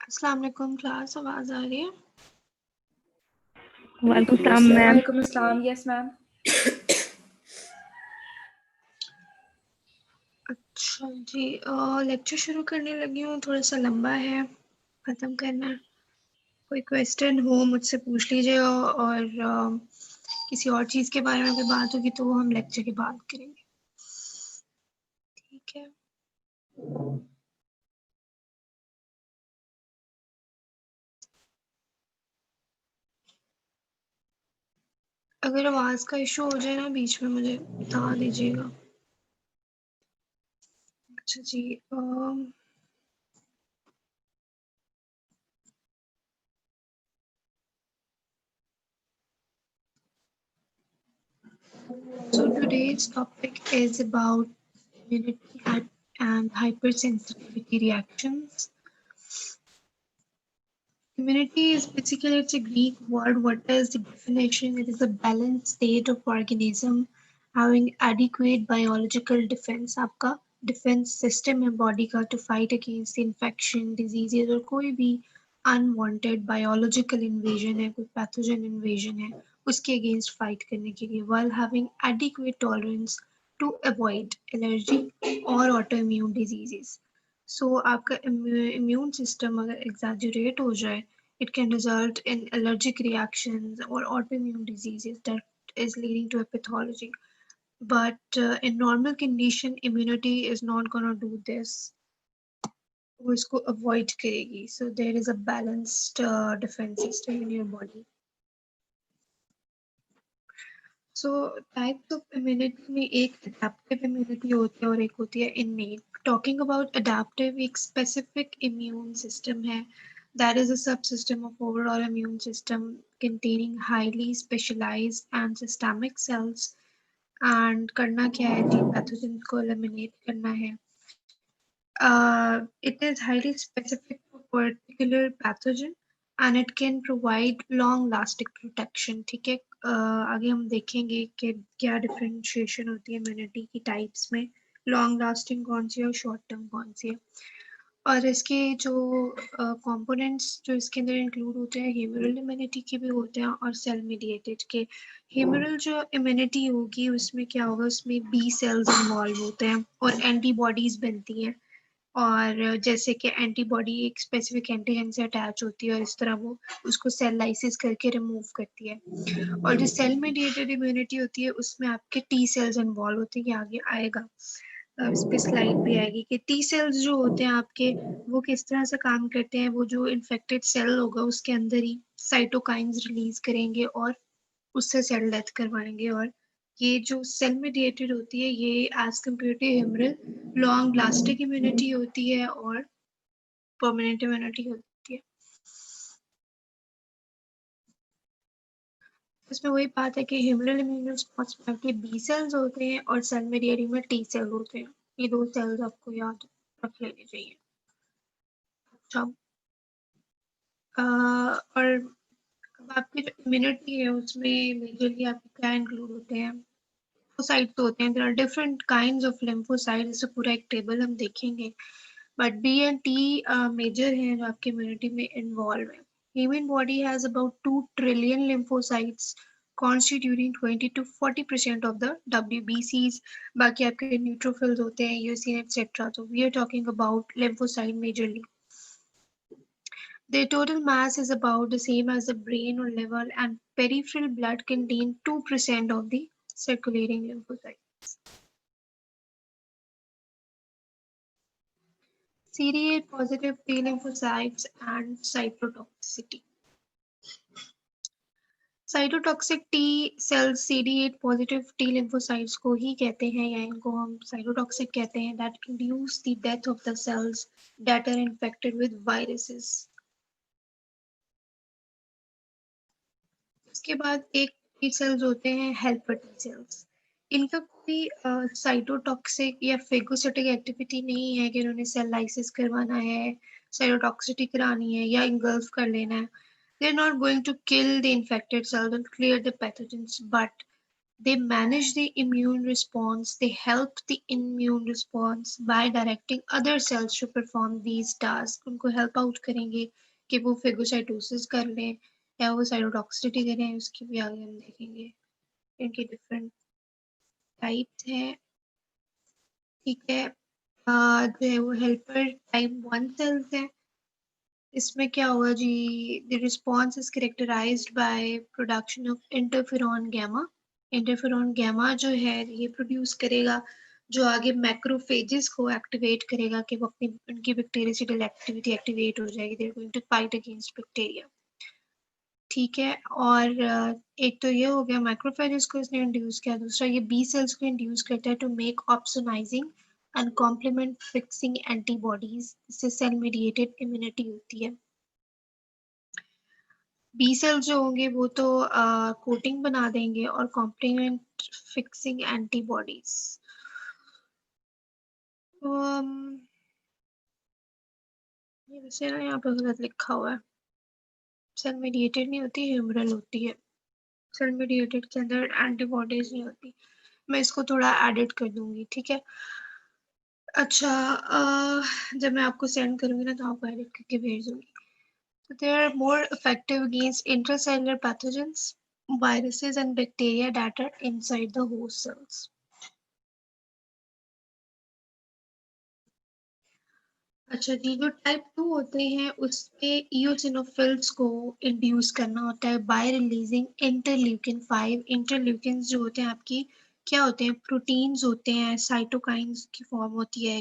अस्सलाम वालेकुम क्लास, आवाज आ रही है? वालेकुम सलाम मैम। वालेकुम अस्सलाम। Yes ma'am. अच्छा जी, लेक्चर शुरू करने लगी हूँ। थोड़ा सा लंबा है, ख़त्म करना है। कोई क्वेश्चन हो मुझसे पूछ लीजिए, और किसी और चीज़ के बारे में अगर बात होगी तो वो हम लेक्चर के बाद करेंगे। ठीक है। अगर आवाज़ का इशू हो जाए ना बीच में, मुझे बता दीजिएगा। अच्छा जी, so today's topic is about immunity and hypersensitivity reactions. Immunity is basically, it's a Greek word. What is the definition? It is a balanced state of organism having adequate biological defense. आपका defense system है body का to fight against infection, diseases और कोई भी unwanted biological invasion है, कोई pathogen invasion है, उसके against fight करने के लिए, while having adequate tolerance to avoid allergy or autoimmune diseases. सो आपका इम्यून सिस्टम अगर एग्जैजरेट हो जाए, it can result in allergic reactions or autoimmune diseases that is leading to a pathology. But in normal condition, immunity is not going to do this. वो इसको avoid करेगी. So there is a balanced defense system in your body. So types of immunity में एक adaptive immunity होती है और एक होती है innate. Talking about adaptive, एक specific immune system है. That is a subsystem of overall immune system containing highly specialized and systemic cells. And करना क्या है जी, pathogens को eliminate करना है. It is highly specific to particular pathogen and it can provide long lasting protection. ठीक है, आगे हम देखेंगे कि क्या डिफरेंशिएशन होती है इम्यूनिटी की टाइप्स में, लॉन्ग लास्टिंग कौन सी है और शॉर्ट टर्म कौन सी है, और इसके जो कंपोनेंट्स जो इसके अंदर इंक्लूड होते हैं, ह्यूमरल इम्यूनिटी के भी होते हैं और सेल मीडिएटेड के. ह्यूमरल जो इम्यूनिटी होगी उसमें क्या होगा, उसमें बी सेल्स इन्वॉल्व होते हैं और एंटीबॉडीज बनती हैं, और जैसे कि एंटीबॉडी एक स्पेसिफिक एंटीजन से अटैच होती है और इस तरह वो उसको सेल लाइसिस करके रिमूव करती है. और जो सेल मेडिएटेड इम्यूनिटी होती है उसमें आपके टी सेल्स इन्वॉल्व होते हैं. ये आगे आएगा, इस पे स्लाइड भी आएगी कि टी सेल्स जो होते हैं आपके, वो किस तरह से काम करते हैं. वो जो इन्फेक्टेड सेल होगा उसके अंदर ही साइटोकाइंस रिलीज करेंगे और उससे सेल डेथ करवाएंगे. और ये जो सेल मेडिएटेड होती है ये as compare to humoral long lasting immunity होती है और परमानेंट इम्यूनिटी होती है. इसमें वही बात है कि ह्यूमरल इम्यून रिस्पॉन्स में आपके बी सेल्स होते हैं और सेल मेडिएटेड में टी सेल होते हैं. ये दो सेल्स आपको याद रख लेने चाहिए. अच्छा, और अब आपकी जो इम्यूनिटी है उसमें मेजरली आपके क्या इंक्लूड होते हैं. lymphocytes तो होते हैं. There are different kinds of lymphocytes. इससे पूरा एक टेबल हम देखेंगे. But B and T major हैं जो आपके इम्यूनिटी में इन्वॉल्व है. Human body has about 2 trillion lymphocytes constituting 20 to 40% of the WBCs. बाकी आपके न्यूट्रोफिल्स होते हैं, यूसिन एक्सेट्रा. तो we are talking about lymphocyte majorly. Their total mass is about the same as the brain or liver, and peripheral blood contains 2% of the circulating lymphocytes. CD8 positive T lymphocytes and cytotoxicity. Cytotoxic T cells CD8 positive T lymphocytes को ही कहते हैं, या इनको हम cytotoxic कहते हैं, that induce the death of the cells that are infected with viruses. इसके बाद एक टी सेल्स होते हैं हेल्पर टी सेल्स. इनका कोई साइटोटॉक्सिक या फेगोसाइटिक एक्टिविटी नहीं है कि उन्होंने सेल लाइसिस करवाना है, साइटोटॉक्सिसिटी करानी है या इंगल्फ कर लेना है. They're not going to kill the infected cells and clear the pathogens, but They manage the immune response. They help the immune response by directing other cells to perform these tasks. उनको help out करेंगे कि वो phagocytosis कर लें या वो cytotoxicity करें, उसकी भी आगे हम देखेंगे. इनके different types हैं. ठीक है. जो है वो हेल्पर टाइप 1 सेल्स है. इसमें क्या होगा जी, the response is characterised by production of interferon gamma. Interferon gamma जो है ये प्रोड्यूस करेगा जो आगे मैक्रोफेजेस को एक्टिवेट करेगा कि वो अपनी उनकी बैक्टीरियाइडल एक्टिविटी एक्टिवेट हो जाएगी. They are going to fight against bacteria. ठीक है. और एक तो ये हो गया मैक्रोफेजेस को इसने इंड्यूस किया. दूसरा ये बी सेल्स को इंड्यूस करता है to make opsonising and complement fixing antibodies. इससे सेल मीडिएटेड इम्यूनिटी होती है. बी सेल्स जो होंगे वो तो कोटिंग बना देंगे और कॉम्प्लीमेंट फिक्सिंग एंटीबॉडीज. ये वैसे ना यहाँ पे गलत लिखा हुआ है. सेल मीडिएटेड नहीं होती, ह्यूमरल होती है. सेल मीडिएटेड के अंदर एंटीबॉडीज नहीं होती. मैं इसको थोड़ा एडिट कर दूंगी. ठीक है. अच्छा, जब मैं आपको सेंड करूंगी ना तो आपको एडिट करके भेज दूंगी. So they are more effective against intracellular pathogens, viruses and bacteria that are inside the host cells. अच्छा जी, जो टाइप 2 होते हैं उसके इओसिनोफिल्स को इंड्यूस करना होता है बाय रिलीजिंग इंटरल्यूकिन 5. इंटरल्यूकिन जो होते हैं आपकी क्या होते हैं, प्रोटीन्स होते हैं, साइटोकाइंस की फॉर्म होती है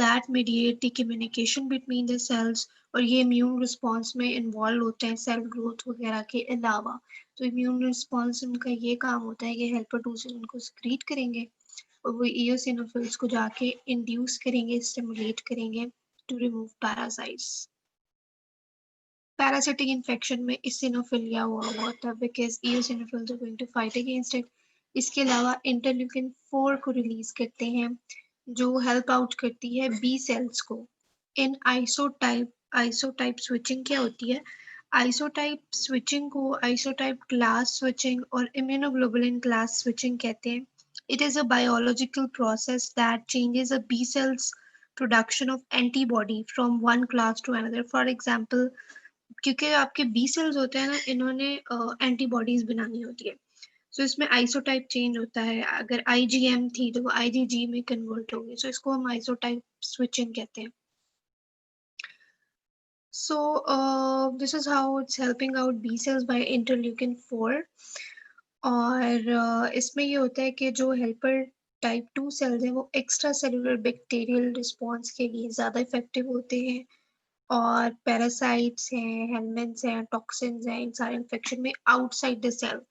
that mediate the communication between the cells. और ये इम्यून रिस्पॉन्स में इन्वॉल्व होते हैं सेल ग्रोथ वगैरह के अलावा. तो इम्यून रिस्पॉन्स उनका ये काम होता है कि हेल्पर 2 से उनको सिक्रीट करेंगे और वो इओसिनोफिल्स को जाके इंड्यूस करेंगे, स्टिमुलेट करेंगे to remove parasites. Parasitic infection में eosinophil हुआ होता है because eosinophils are going to fight against it. इसके अलावा इंटरल्यूकिन 4 को रिलीज करते हैं जो हेल्प आउट करती है बी सेल्स को इन आइसोटाइप. आइसोटाइप स्विचिंग क्या होती है? आइसोटाइप स्विचिंग को आइसोटाइप क्लास स्विचिंग और इम्यूनोग्लोबुलिन क्लास स्विचिंग कहते हैं. It is a biological process that changes a B cell's production of antibody from one class to another. For example, क्योंकि आपके B sales होते हैं ना, इन्होंने एंटीबॉडीज बनानी होती है. सो इसमें आइसोटाइप चेंज होता है. अगर आईजीएम थी तो वो आईजीजी में कन्वर्ट होगी. सो इसको हम आइसोटाइप स्विचिंग कहते हैं. So this is how it's helping out B cells by interleukin 4. और इसमें ये होता है कि जो हेल्पर टाइप 2 सेल्स हैं वो एक्स्ट्रा सेलुलर बैक्टीरियल रिस्पॉन्स के लिए ज़्यादा इफेक्टिव होते हैं और पैरासाइट्स हैं, हेलमेंट्स हैं, टॉक्सिन्स हैं, इन सारे इन्फेक्शन में आउटसाइड द सेल.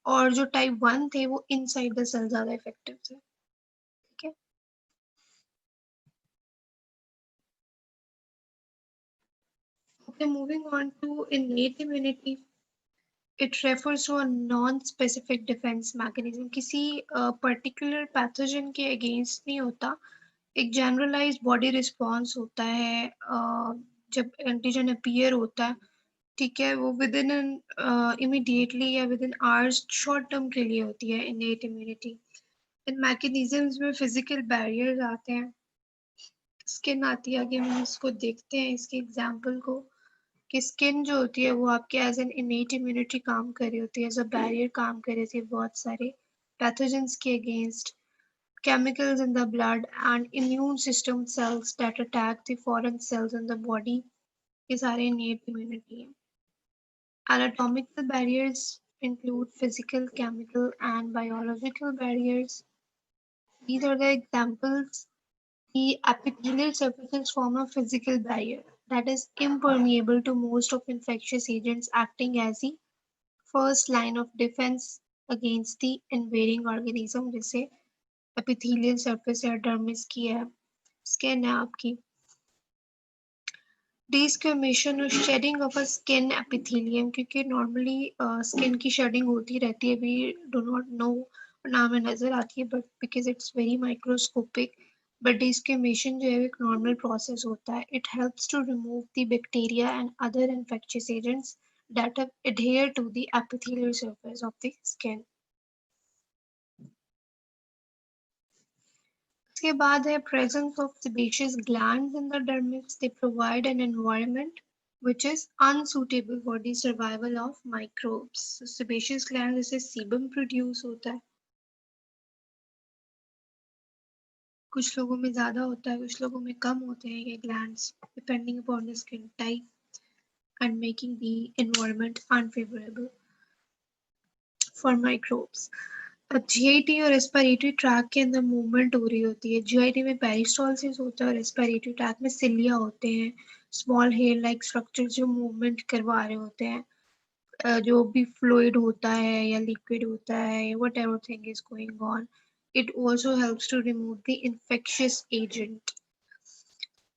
और जो टाइप 1 थे वो इनसाइड द सेल ज़्यादा इफेक्टिव थे. ठीक है. Okay, moving on to innate immunity. It refers to a non-specific defense mechanism. किसी particular pathogen के against नहीं होता. एक जनरलाइज बॉडी रिस्पॉन्स होता है जब एंटीजन अपीयर होता है. ठीक है. वो विद इन इमीडिएटली या with in hours short term के लिए होती है इनेट इम्यूनिटी. इन मैकेनिज्म्स में फिजिकल बैरियर्स आते हैं, स्किन आती है. आगे हम इसको देखते हैं इसके एग्जांपल को कि स्किन जो होती है वो आपके एज एन इनेट इम्यूनिटी काम कर रही होती है, एज अ बैरियर काम कर रही होती है बहुत सारे पैथोजेंस के against. Chemicals in the blood and immune system cells that attack the foreign cells in the body ये सारे innate immunity हैं. Anatomical barriers include physical, chemical and biological barriers. These are the examples. The epithelial surfaces form a physical barrier that is impermeable to most of infectious agents, acting as the first line of defense against the invading organism. जैसे epithelial surface या dermis की है, skin है आपकी. Desquamation और shedding of a skin epithelium, क्योंकि normally skin की shedding होती रहती है. We do not know, नाम में नजर आती है but because it's very microscopic. But desquamation जो है एक normal process होता है. It helps to remove the bacteria and other infectious agents that have adhered to the epithelial surface of the skin. इसके बाद है presence of sebaceous glands in the dermis. They provide an environment which is unsuitable for the survival of microbes. So sebaceous glands जैसे sebum produce होता है, कुछ लोगों में ज्यादा होता है, कुछ लोगों में कम होते हैं ये glands, depending upon the skin type and making the environment unfavorable for microbes. GIT और रेस्पिरेटरी ट्रैक के अंदर मूवमेंट हो रही होती है. जीआईटी में पेरिस्टालसिस होता है और रेस्पिरेटरी ट्रैक में सिलिया होते हैं, स्मॉल हेयर लाइक स्ट्रक्चर जो मूवमेंट करवा रहे होते हैं. जो भी फ्लूइड होता है या लिक्विड होता है, whatever thing is going on, it also helps to remove the infectious agent.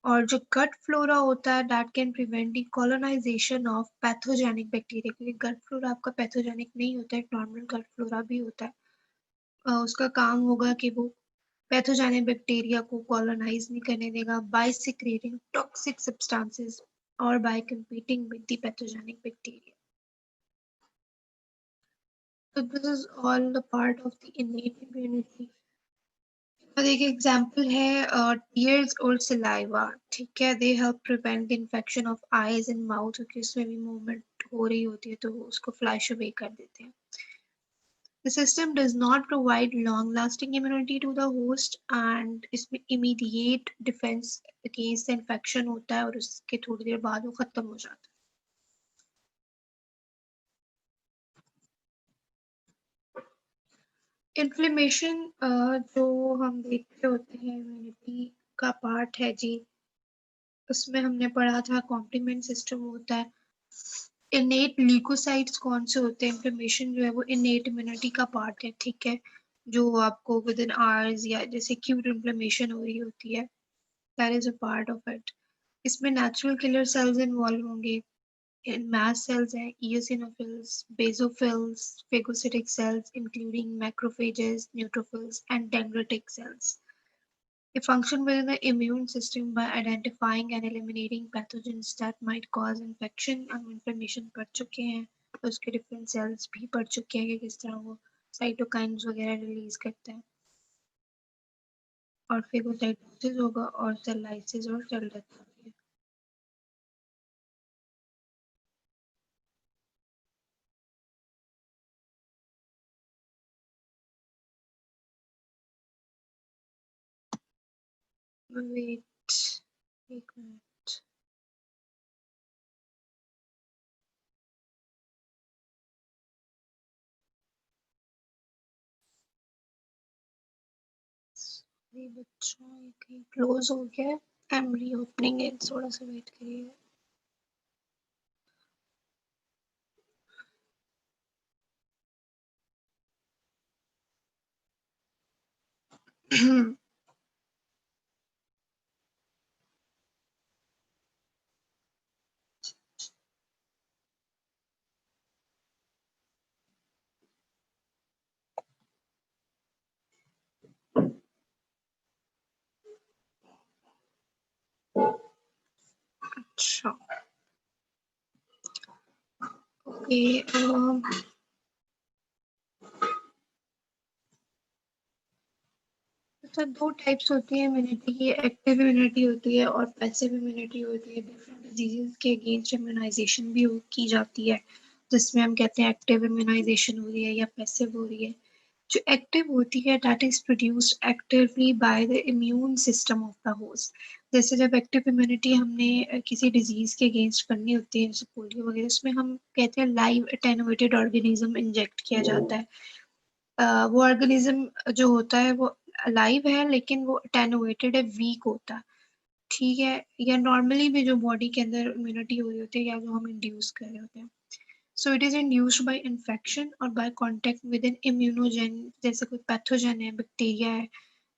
और जो गट फ्लोरा होता है that can prevent the colonization of pathogenic bacteria. क्योंकि गट फ्लोरा आपका पैथोजेनिक नहीं होता है, नॉर्मल गट फ्लोरा भी होता है. उसका काम होगा कि वो पैथोजेनिक बैक्टीरिया को कॉलोनाइज नहीं करने देगा बाय सिक्रेटिंग टॉक्सिक सब्सटेंसेस और bye competing with the pathogenic bacteria. So this is all the part of the innate immunity. और एक एग्जांपल है टीयर्स और सलाइवा. ठीक है, they help prevent the infection of eyes and mouth, क्योंकि उसमें भी मूवमेंट हो रही होती है तो उसको फ्लैश अवे कर देते हैं. The system does not provide long-lasting immunity to the host and इसमें immediate defense against the infection होता है और उसके थोड़ी देर बाद वो खत्म हो जाता है. इन्फ्लेमेशन जो हम देखते होते हैं इम्यूनिटी का पार्ट है जी, उसमें हमने पढ़ा था कॉम्प्लीमेंट सिस्टम होता है. इनेट ल्यूकोसाइट्स कौन से होते हैं? इन्फ्लेमेशन जो है वो इनेट इम्यूनिटी का पार्ट है. ठीक है, जो आपको विद इन आवर्स या जैसे एक्यूट इन्फ्लेमेशन हो रही होती है, that is a part of it. इसमें नेचुरल किलर सेल्स इन्वॉल्व होंगे. मास्ट सेल्स हैं, eosinophils, basophils, phagocytic cells including macrophages, neutrophils and dendritic cells. They function within the immune system by identifying and eliminating pathogens that might cause infection. हम inflammation पढ़ चुके हैं, तो उसके different cells भी पढ़ चुके हैं कि किस तरह वो cytokines वगैरह रिलीज करते हैं. और phagocytosis होगा और cell lysis और cell death होगी. Wait, एक मिनट. ये बच्चों ये कहीं क्लोज हो गया है. आई एम रीओपनिंग इट, थोड़ा सा वेट करिए. अच्छा, ओके. तो दो टाइप्स होती है इम्यूनिटी की. एक्टिव इम्यूनिटी होती है और पैसिव इम्यूनिटी होती है. डिफरेंट डिजीजेस के अगेंस्ट इम्यूनाइजेशन भी की जाती है, जिसमें हम कहते हैं एक्टिव इम्यूनाइजेशन हो रही है या पैसिव हो रही है. जो एक्टिव होती है that is produced actively by the immune system of the host. जैसे जब एक्टिव इम्यूनिटी हमने किसी डिजीज के अगेंस्ट करनी होती है, जैसे पोलियो वगैरह, उसमें हम कहते हैं लाइव अटेनुएटेड ऑर्गेनिज्म इंजेक्ट किया जाता है. वो ऑर्गेनिज्म जो होता है वो लाइव है लेकिन वो अटेनुएटेड है, वीक होता है. ठीक है, या नॉर्मली भी जो बॉडी के अंदर इम्यूनिटी हो रही होती है या जो हम इंड्यूस कर रहे होते हैं. So it is induced by infection और by contact with an immunogen, जैसे कोई पैथोजेन है, बैक्टीरिया है.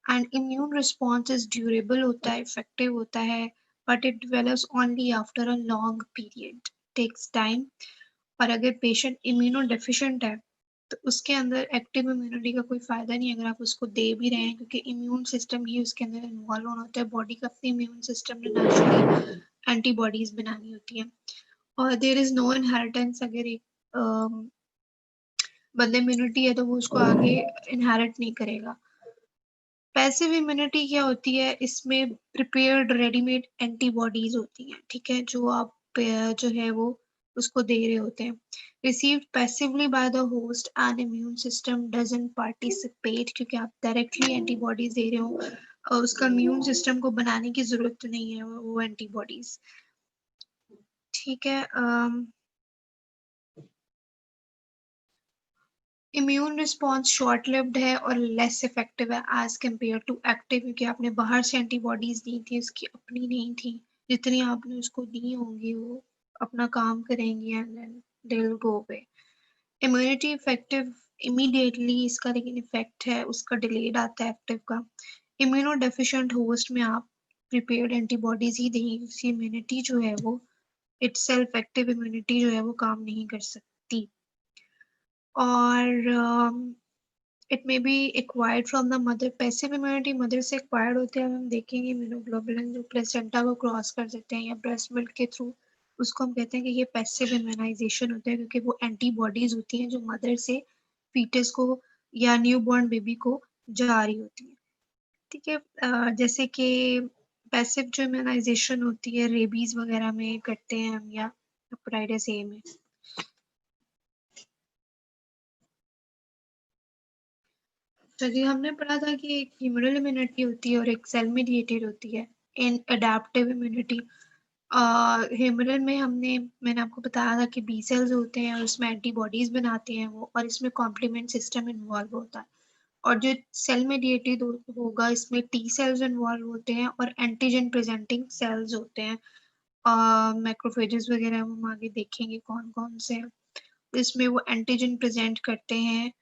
And immune response is durable होता है, इफेक्टिव होता है, but it develops only after a long period, takes time. और अगर पेशेंट इम्यूनो डेफिशिएंट है तो उसके अंदर एक्टिव इम्यूनिटी का कोई फायदा नहीं अगर आप उसको दे भी रहे हैं, क्योंकि इम्यून सिस्टम ही उसके अंदर इन्वॉल्व होना होता है. बॉडी का अपने इम्यून सिस्टम ने नेचुरली एंटीबॉडीज बनानी होती है. और देयर इज नो इनहेरिटेंस. अगर एक बंदे इम्यूनिटी है तो वो उसको आगे इनहेरिट नहीं करेगा. पैसिव इम्यूनिटी क्या होती है? इसमें प्रिपेयर्ड रेडीमेड एंटीबॉडीज होती हैं, ठीक है, जो आप जो है वो उसको दे रहे होते हैं। Received passively by the host and immune system doesn't participate, क्योंकि आप डायरेक्टली एंटीबॉडीज दे रहे हो और उसका इम्यून सिस्टम को बनाने की जरूरत नहीं है वो एंटीबॉडीज, ठीक है। इम्यून रिस्पॉन्स शॉर्ट लिव्ड है और लेस इफेक्टिव है एज कम्पेयर टू एक्टिव, क्योंकि आपने बाहर से एंटीबॉडीज दी थी, उसकी अपनी नहीं थी। जितनी आपने उसको दी होंगी वो अपना काम करेंगी and then they will go away. Immunity effective immediately इसका, लेकिन इफेक्ट है उसका डिलेड आता है एक्टिव का। इम्यूनो डेफिशिएंट होस्ट में आप प्रिपेयर्ड एंटीबॉडीज ही देंगे, उसकी इम्यूनिटी जो है वो इटसेल्फ एक्टिव इम्यूनिटी जो है वो काम नहीं कर सकती। और it may be acquired from the mother. Passive immunity mother से एक्वायर्ड होते हैं, हम देखेंगे इम्यूनोग्लोबुलिन जो प्लेसेंटा को क्रॉस कर देते हैं या ब्रेस्ट मिल्क के थ्रू, उसको हम कहते हैं कि ये पैसिव इम्यूनाइजेशन होता है, क्योंकि वो एंटीबॉडीज होती हैं जो मदर से फीटस को या न्यूबॉर्न बेबी को जा रही होती है, ठीक है। जैसे कि पैसिव जो इम्यूनाइजेशन होती है रेबीज वगैरह में करते हैं हम, या हेपेटाइटिस ए में। चलिए, हमने पढ़ा था कि एक ह्यूमरल इम्यूनिटी होती है और एक सेल मेडिएटेड होती है इन अडेप्टिव इम्यूनिटी। ह्यूमरल में मैंने आपको बताया था कि बी सेल्स होते हैं और उसमें एंटीबॉडीज बनाते हैं वो, और इसमें कॉम्प्लीमेंट सिस्टम इन्वॉल्व होता है। और जो सेल मेडिएटेड होगा इसमें टी सेल्स इन्वॉल्व होते हैं और एंटीजन प्रेजेंटिंग सेल्स होते हैं। मैक्रोफेजेस वगैरह हम आगे देखेंगे कौन कौन से हैं। इसमें वो एंटीजन प्रेजेंट करते हैं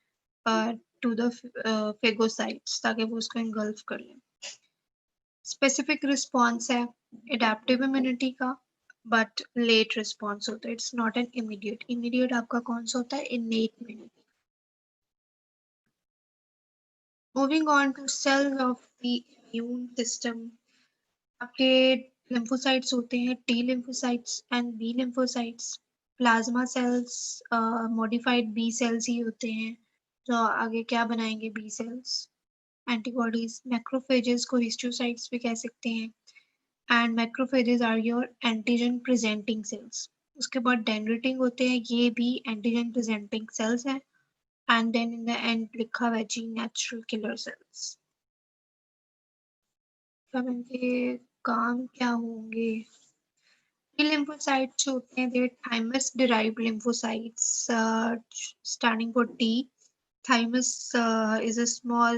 टू द फेगोसाइट्स, ताकि वो उसको engulf कर लें। स्पेसिफिक रिस्पॉन्स है एडेप्टिव इम्यूनिटी का, बट लेट रिस्पॉन्स होता है, it's not an immediate. Immediate आपका कौन सा होता है? Innate immunity. Moving on to cells of the immune system, आपके लिम्फोसाइट्स होते हैं T lymphocytes and B lymphocytes. Plasma cells modified B cells ही होते हैं, जो आगे क्या बनाएंगे बी सेल्स, एंटीबॉडीज। मैक्रोफेजेस को हिस्टोसाइट्स भी कह सकते हैं, and macrophages are your antigen presenting cells. उसके बाद डेंड्रिटिंग होते हैं, ये भी एंटीजन प्रेजेंटिंग सेल्स है। And then in the end लिखा हुआ है जी नेचुरल किलर सेल्स। अब इनके काम क्या होंगे? T lymphocytes होते हैं, they're thymus derived lymphocytes, standing for T. Thymus is a small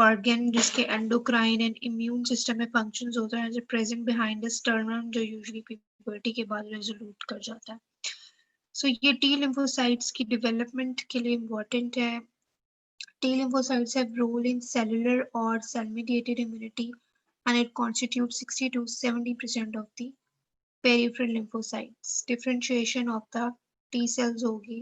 organ जिसके एंडोक्राइन एंड इम्यून सिस्टम में फंक्शंस होते हैं, जो प्रेजेंट बिहाइंड द स्टर्नम, जो यूजुअली प्यूबर्टी के बाद रेजोल्यूट कर जाता है। सो ये टी लिम्फोसाइट्स की डेवलपमेंट के लिए इम्पोर्टेंट है। T lymphocytes have role in cellular or cell-mediated immunity, and it constitutes 60 to 70% of the peripheral lymphocytes. Differentiation of the T cells होगी,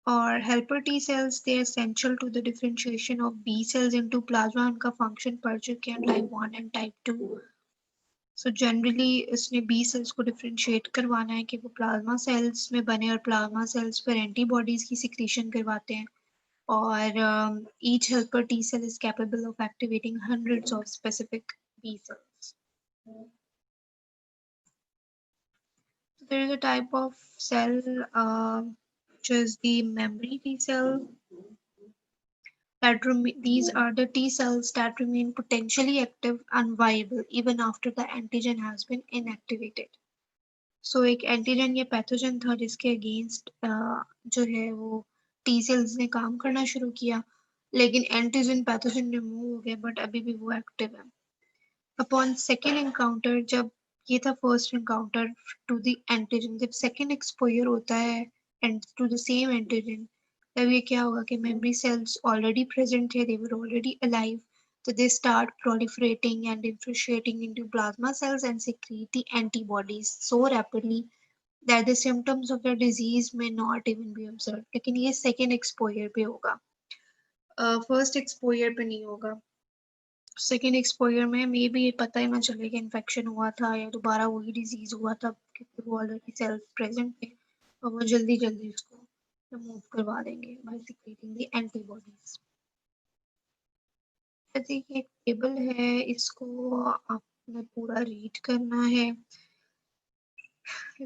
और helper T cells, they are essential to the differentiation of B cells into plasma। उनका function पढ़ चुके हैं type 1 and type 2। So generally इसने B cells को differentiate करवाना है कि वो plasma cells में बने और plasma cells पर antibodies की secretion करवाते हैं। और each helper T cell is capable of activating hundreds of specific B cells. There is a type of cell which is the memory T cell. These are the T cells that remain potentially active and viable even after the antigen has been inactivated. So एक antigen या pathogen था जिसके against जो है वो T cells ने काम करना शुरू किया, लेकिन एंटीजन पैथोजन रिमूव हो गया, बट अभी भी वो एक्टिव है। अपॉन सेकेंड एनकाउंटर, जब ये था first encounter to the antigen, जब सेकेंड एक्सपोजर होता है and to the same antigen, तब ये क्या होगा कि मेमोरी सेल्स ऑलरेडी प्रेजेंट थे, they were already alive, so they start proliferating and differentiating into plasma cells and secrete the antibodies so rapidly that the symptoms of the disease may not even be observed। लेकिन ये second exposure पे होगा, first exposure पे नहीं होगा। Second exposure में may be ये पता ही ना चले कि इन्फेक्शन हुआ था या दोबारा वही डिजीज हुआ था, क्योंकि वो ऑलरेडी सेल्स प्रेजेंट थे और वो जल्दी जल्दी उसको रिमूव करवा देंगे बाय सिक्रेटिंग द एंटीबॉडीज। ऐसे ही एक टेबल है, इसको आपने पूरा रीड करना है।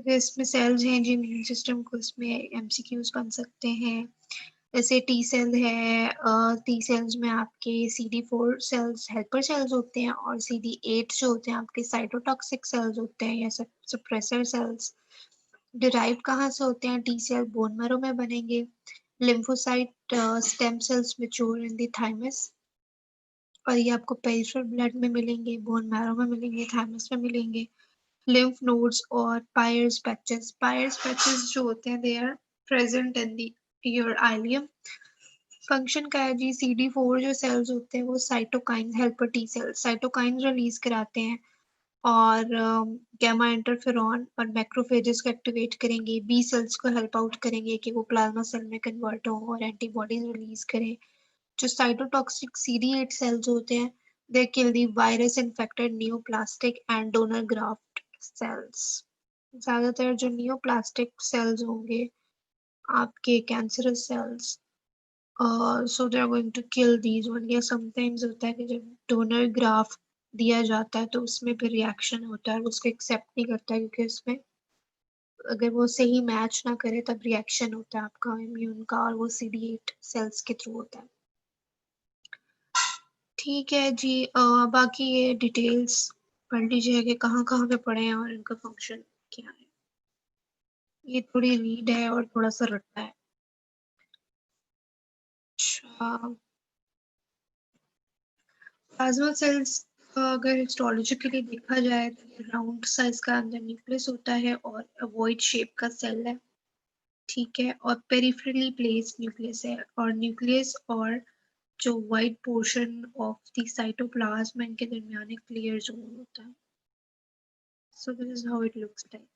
इसमें सेल्स हैं जो इम्यून सिस्टम को, इसमें एमसीक्यूज बन सकते हैं। जैसे टी सेल है, टी सेल्स में आपके CD4 सेल्स हेल्पर सेल्स होते हैं और CD8 जो होते हैं आपके साइटोटॉक्सिक सेल्स होते हैं या सप्रेसर सेल्स। डिराइव कहाँ से होते हैं? टी सेल बोन मैरो में बनेंगे। Lymphocyte stem cells mature in the thymus, और ये आपको पेरिफेरल ब्लड में मिलेंगे, बोन मैरो में मिलेंगे, थाइमस में मिलेंगे। lymph nodes और Peyer's patches जो होते हैं, they are present in the your ileum। Function का है जी, CD4 जो सेल्स होते हैं वो cytokine helper T sales cytokine release कराते हैं और गामा इंटरफेरॉन और मैक्रोफेजेस को एक्टिवेट करेंगे, बी सेल्स को हेल्प आउट करेंगे कि वो प्लाज्मा सेल में कन्वर्ट हो और एंटीबॉडीज रिलीज करें। जो साइटोटॉक्सिक CD8 सेल्स होते हैं, they kill the virus infected neoplastic and donor graft cells। ज्यादातर जो नियोप्लास्टिक सेल्स होंगे आपके cancerous cells, so they are going to kill these one। या समटाइम्स होता है कि जब डोनर ग्राफ्ट दिया जाता है तो उसमें भी रिएक्शन होता है, उसको एक्सेप्ट नहीं करता है क्योंकि उसमें अगर वो सही मैच ना करे तब रिएक्शन होता है आपका इम्यून का, और वो CD8 सेल्स के थ्रू होता है। ठीक है जी, बाकी ये डिटेल्स पढ़ लीजिए कि कहाँ कहाँ पे पढ़े हैं और इनका फंक्शन क्या है। ये थोड़ी रीड है और थोड़ा सा रट्टा है। अच्छा, प्लाज्मा सेल्स अगर हिस्टोलॉजिकली देखा जाए तो ये राउंड साइज का अंदर न्यूक्लियस होता है और अवॉइड शेप का सेल है। ठीक है, और पेरिफेरली प्लेस्ड न्यूक्लियस है, और न्यूक्लियस और जो white portion of the cytoplasm इनके दरमियान एक क्लियर जोन होता है। सो this is how it looks like.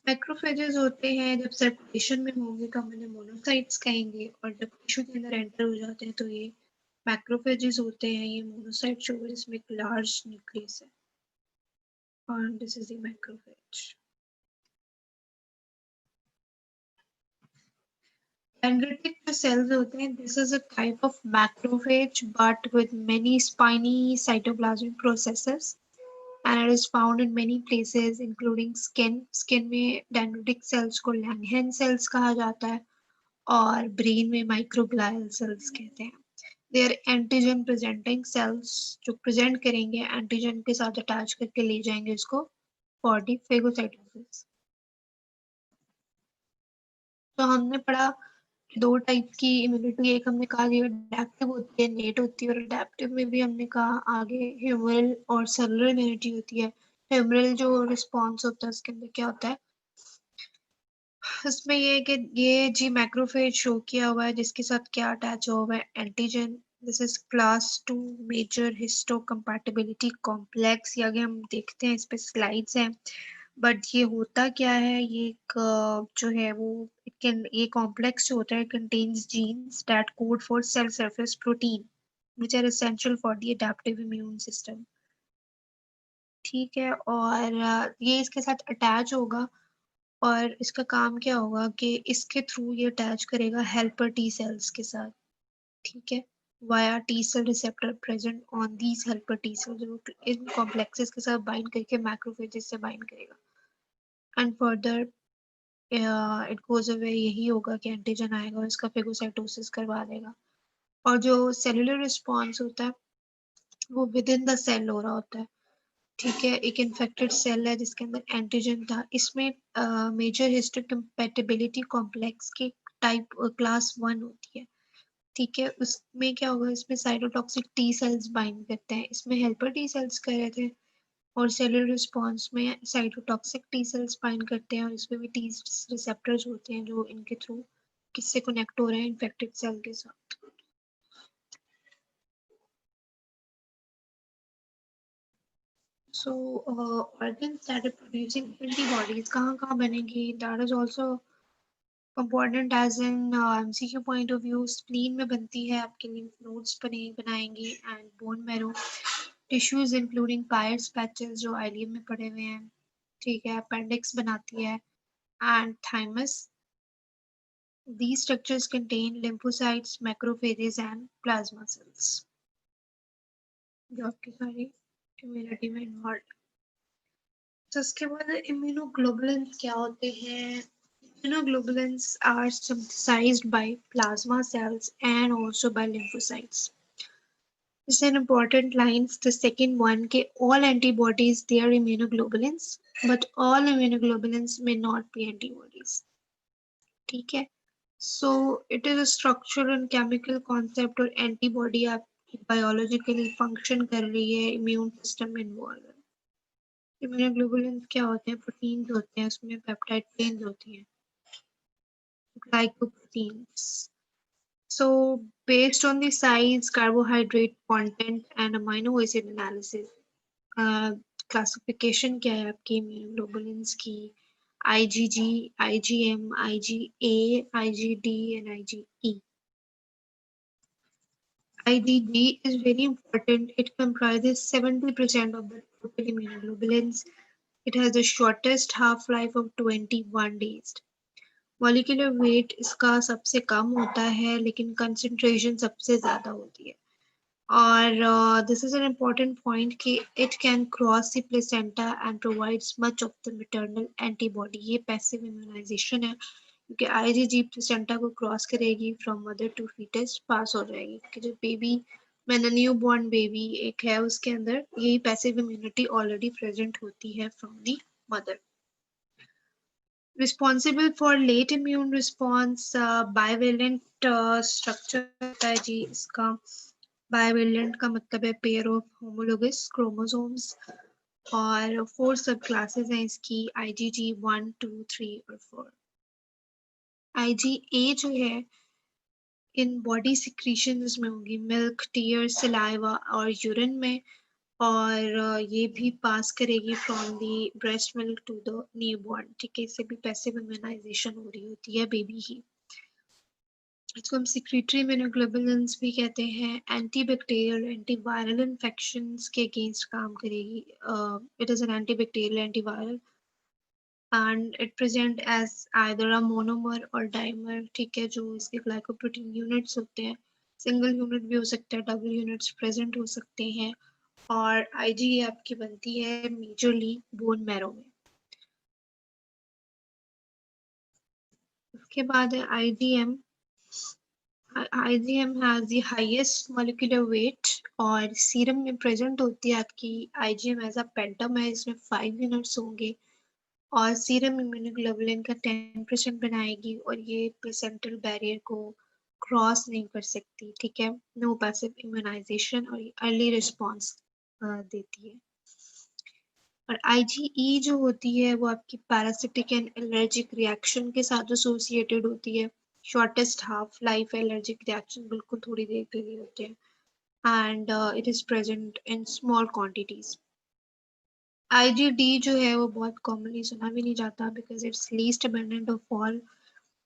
Macrophages होते हैं जब सर्कुलेशन में होंगे तो हम इन्हें मोनोसाइट्स कहेंगे, और जब टिश्यू के अंदर एंटर हो जाते हैं तो ये मैक्रोफेजेस होते हैं। ये मोनोसाइट जो है इसमें एक लार्ज न्यूक्लियस है, और this is the macrophage. Dendritic जो सेल्स होते हैं, this is a type of macrophage but with many spiny cytoplasmic processes, and it is found in many places including skin। Skin में डेंड्रिटिक सेल्स को Langerhans sales कहा जाता है, और brain में माइक्रोग्लियल सेल्स कहते हैं। They are antigen presenting cells, जो प्रेजेंट करेंगे एंटीजन के साथ अटैच करके ले जाएंगे इसको फॉर दी फेगोसाइटोसिस। तो हमने पढ़ा दो टाइप की इम्यूनिटी, एक हमने कहा ये अडेप्टिव होती है, नेट होती है, और अडेप्टिव में भी हमने कहा आगे ह्यूमरल और सेलुलर इम्यूनिटी होती है। ह्यूमरल जो रिस्पॉन्स होता है उसके अंदर क्या होता है, इसमें ये है कि ये जी मैक्रोफेज शो किया हुआ है जिसके साथ क्या अटैच हुआ है, antigen. This is class 2 major histocompatibility complex. ये आगे हम देखते हैं, इस पे स्लाइड्स हैं। बट ये होता क्या है, ये एक जो है वो ये कॉम्प्लेक्स जो होता है contains genes that code for sale surface protein which are essential for the adaptive immune system। ठीक है, और ये इसके साथ अटैच होगा, और इसका काम क्या होगा कि इसके थ्रू ये अटैच करेगा हेल्पर टी सेल्स के साथ। ठीक है, via T cell receptor present on these helper T cells, इन कॉम्प्लेक्सेस के साथ बाइंड करके मैक्रोफेजेस से बाइंड करेगा। And further it goes away, यही होगा कि एंटीजन आएगा और इसका फेगोसाइटोसिस करवा देगा। और जो सेलुलर रिस्पॉन्स होता है वो विद इन द सेल हो रहा होता है। ठीक है, एक इन्फेक्टेड सेल है जिसके अंदर एंटीजन था, इसमें मेजर हिस्टोकम्पैटिबिलिटी कॉम्प्लेक्स की टाइप क्लास 1 होती है। ठीक है, उसमें क्या होगा, इसमें साइटोटॉक्सिक टी सेल्स बाइंड करते हैं, इसमें हेल्पर टी सेल्स कर रहे थे, और सेलुलर रिस्पॉन्स में साइटोटॉक्सिक टी सेल्स बाइंड करते हैं, और इसमें भी टी रिसेप्टर्स होते हैं जो इनके थ्रू किससे कनेक्ट हो रहे हैं, इन्फेक्टेड सेल के साथ। So organs that are producing antibodies कहाँ कहाँ बनेगी, that is also important as in MCQ point of view। Spleen में बनती है, आपके lymph nodes बनाएंगी, and bone marrow tissues including pierce patches जो आइलियम में पड़े हुए हैं। ठीक है, अपेंडिक्स बनाती है, and thymus These structures contain lymphocytes, macrophages, and plasma cells. जो आपकी सारी इम्यूनिटी में इन्वॉल्व। तो उसके बाद इम्यूनोग्लोबुलिन्स क्या होते हैं? Immunoglobulins are synthesized by plasma cells and also by lymphocytes. This is an important line. The second one, कि all antibodies they are immunoglobulins, but all immunoglobulins may not be antibodies. ठीक है? So it is a structural and chemical concept और antibody आपकी biologically function कर रही है immune system में involved है। Immunoglobulins क्या होते हैं? Proteins होते हैं, उसमें peptide chains होती हैं, glycoproteins. So based on the size, carbohydrate content and amino acid analysis, classification क्या है आपकी इम्यूनोग्लोबुलिन्स की? IgG, IgM, IgA, IgD and IgE. IgG is very important. It comprises 70% of the total immunoglobulins. It has the shortest half-life of 21 days. Molecular weight इसका सबसे कम होता है लेकिन concentration सबसे ज़्यादा होती है। और this is an important point कि it can cross the placenta and provides much of the maternal antibody. ये passive immunization है क्योंकि IgG placenta को cross करेगी from mother to fetus pass हो जाएगी कि जो baby मैंने newborn baby एक है उसके अंदर यही passive immunity already present होती है from the mother. Responsible for late immune response, bivalent structure होता है जी इसका। Bivalent का मतलब है pair of homologous chromosomes और 4 सब classes हैं इसकी IgG 1, 2, 3 और 4। IgA जो है इन बॉडी सिक्रीशंस में होगी मिल्क, टीयर, सलाइवा और यूरिन में और ये भी पास करेगी from the breast milk to the newborn. ठीक है, इससे भी पैसिव इम्यूनाइजेशन हो रही होती है बेबी ही। इसको हम सिक्रीटरी इम्यूनोग्लोबुलिन्स भी कहते हैं। एंटीबैक्टीरियल एंटीवायरल इन्फेक्शंस के अगेंस्ट काम करेगी। It is an antibacterial antiviral and it present as either a monomer और डाइमर। ठीक है, जो इसके ग्लाइकोप्रोटीन यूनिट्स होते हैं सिंगल यूनिट भी हो सकता है, डबल यूनिट्स प्रेजेंट हो सकते हैं। और आईजी आपकी बनती है मेजरली बोन मैरो में। उसके बाद है IgM. IgM has the highest molecular weight और सीरम में प्रेजेंट होती है आपकी IgM एज अ पेंटम है, इसमें 5 यूनिट्स होंगे और सीरम इम्यूनोग्लोबुलिन का 10% बनाएगी और ये प्लेसेंटल बैरियर को क्रॉस नहीं कर सकती। ठीक है, नो पैसिव इम्यूनाइजेशन और अर्ली रिस्पॉन्स देती है। और IgE जो होती है वो आपकी पैरासिटिक एंड एलर्जिक रिएक्शन के साथ एसोसिएटेड होती है। Shortest half life allergic reaction बिल्कुल थोड़ी देर के लिए होते हैं and it is present in small quantities. IgD जो है वो बहुत कॉमनली सुना भी नहीं जाता because it's least abundant of all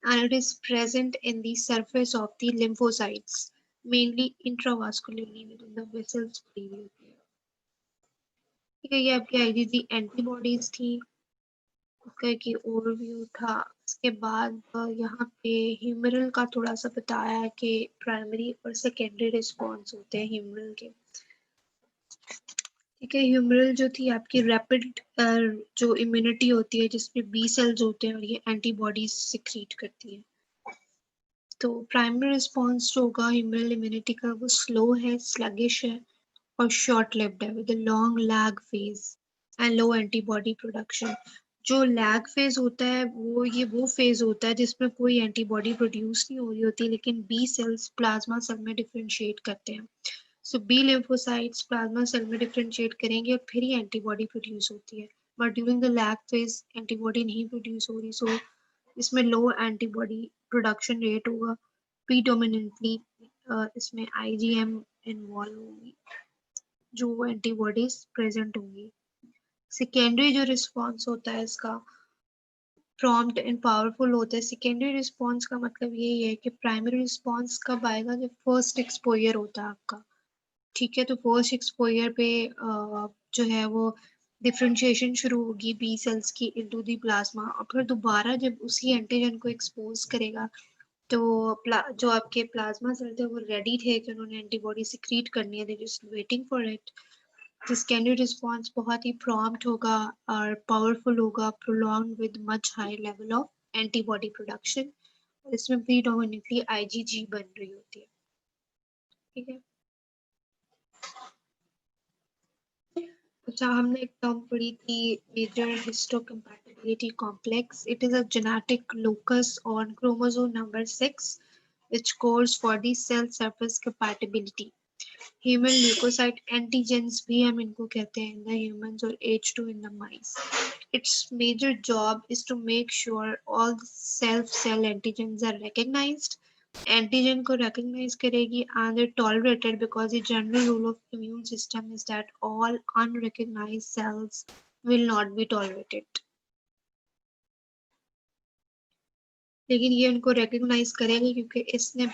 and it is present in the surface of the lymphocytes, mainly intravascularly within the vessels previously. ठीक है, ये आपकी IgG एंटीबॉडीज थी, उसका एक ओवरव्यू था। उसके बाद यहाँ पे ह्यूमरल का थोड़ा सा बताया है कि प्राइमरी और सेकेंडरी रिस्पॉन्स होते हैं ह्यूमरल के। ठीक है, ह्यूमरल जो थी आपकी रैपिड जो इम्यूनिटी होती है जिसमें बी सेल्स होते हैं और ये एंटीबॉडीज सिक्रीट करती है। तो प्राइमरी रिस्पॉन्स जो होगा ह्यूमरल इम्यूनिटी का वो स्लो है, स्लगिश है और शॉर्ट लिव्ड है with long lag phase and low antibody production. जो लैग फेज होता है वो फेज होता है जिसमें कोई एंटीबॉडी प्रोड्यूस नहीं हो रही होती लेकिन बी सेल्स प्लाज्मा सेल में डिफरेंशिएट करते हैं। सो बी लिम्फोसाइट्स प्लाज्मा सेल में डिफरेंशिएट करेंगे और फिर ही एंटीबॉडी प्रोड्यूस होती है। But during the lag phase antibody नहीं प्रोड्यूस हो रही, सो इसमें लो एंटीबॉडी प्रोडक्शन रेट होगा। प्रीडोमिनेंटली इसमें IgM इन्वॉल्व होगी जो एंटीबॉडीज प्रेजेंट होंगी। सेकेंडरी जो रिस्पॉन्स होता है इसका प्रॉम्प्ट एंड पावरफुल होता है। सेकेंडरी रिस्पॉन्स का मतलब यही है कि प्राइमरी रिस्पॉन्स कब आएगा जब फर्स्ट एक्सपोजर होता है आपका। ठीक है, तो फर्स्ट एक्सपोजर पे जो है वो डिफरेंशिएशन शुरू होगी बी सेल्स की इनटू द प्लाज्मा और फिर दोबारा जब उसी एंटीजन को एक्सपोज करेगा तो जो आपके प्लाज्मा सेल थे वो रेडी थे कि उन्होंने एंटीबॉडी सिक्रीट करनी है, they just waiting for it. जिसका रिस्पॉन्स बहुत ही प्रॉम्प्ट होगा और पावरफुल होगा, prolong with much high level of antibody production. इसमें प्रीडोमिनेटली आईजीजी बन रही होती है, ठीक है। अच्छा, हमने एक टर्म पढ़ी थी, major histocompatibility complex. It is a genetic locus on chromosome number 6 which codes for the cell surface compatibility. Human leukocyte antigens भी हम इनको कहते हैं in the humans और H2 in the mice. Its major job is to make sure all the self-cell antigens are recognized. Antigen को recognize करेगी and they're tolerated because the general rule of immune system is that all unrecognized cells will not be tolerated. लेकिन ये उनको recognise करेंगे क्योंकि इसने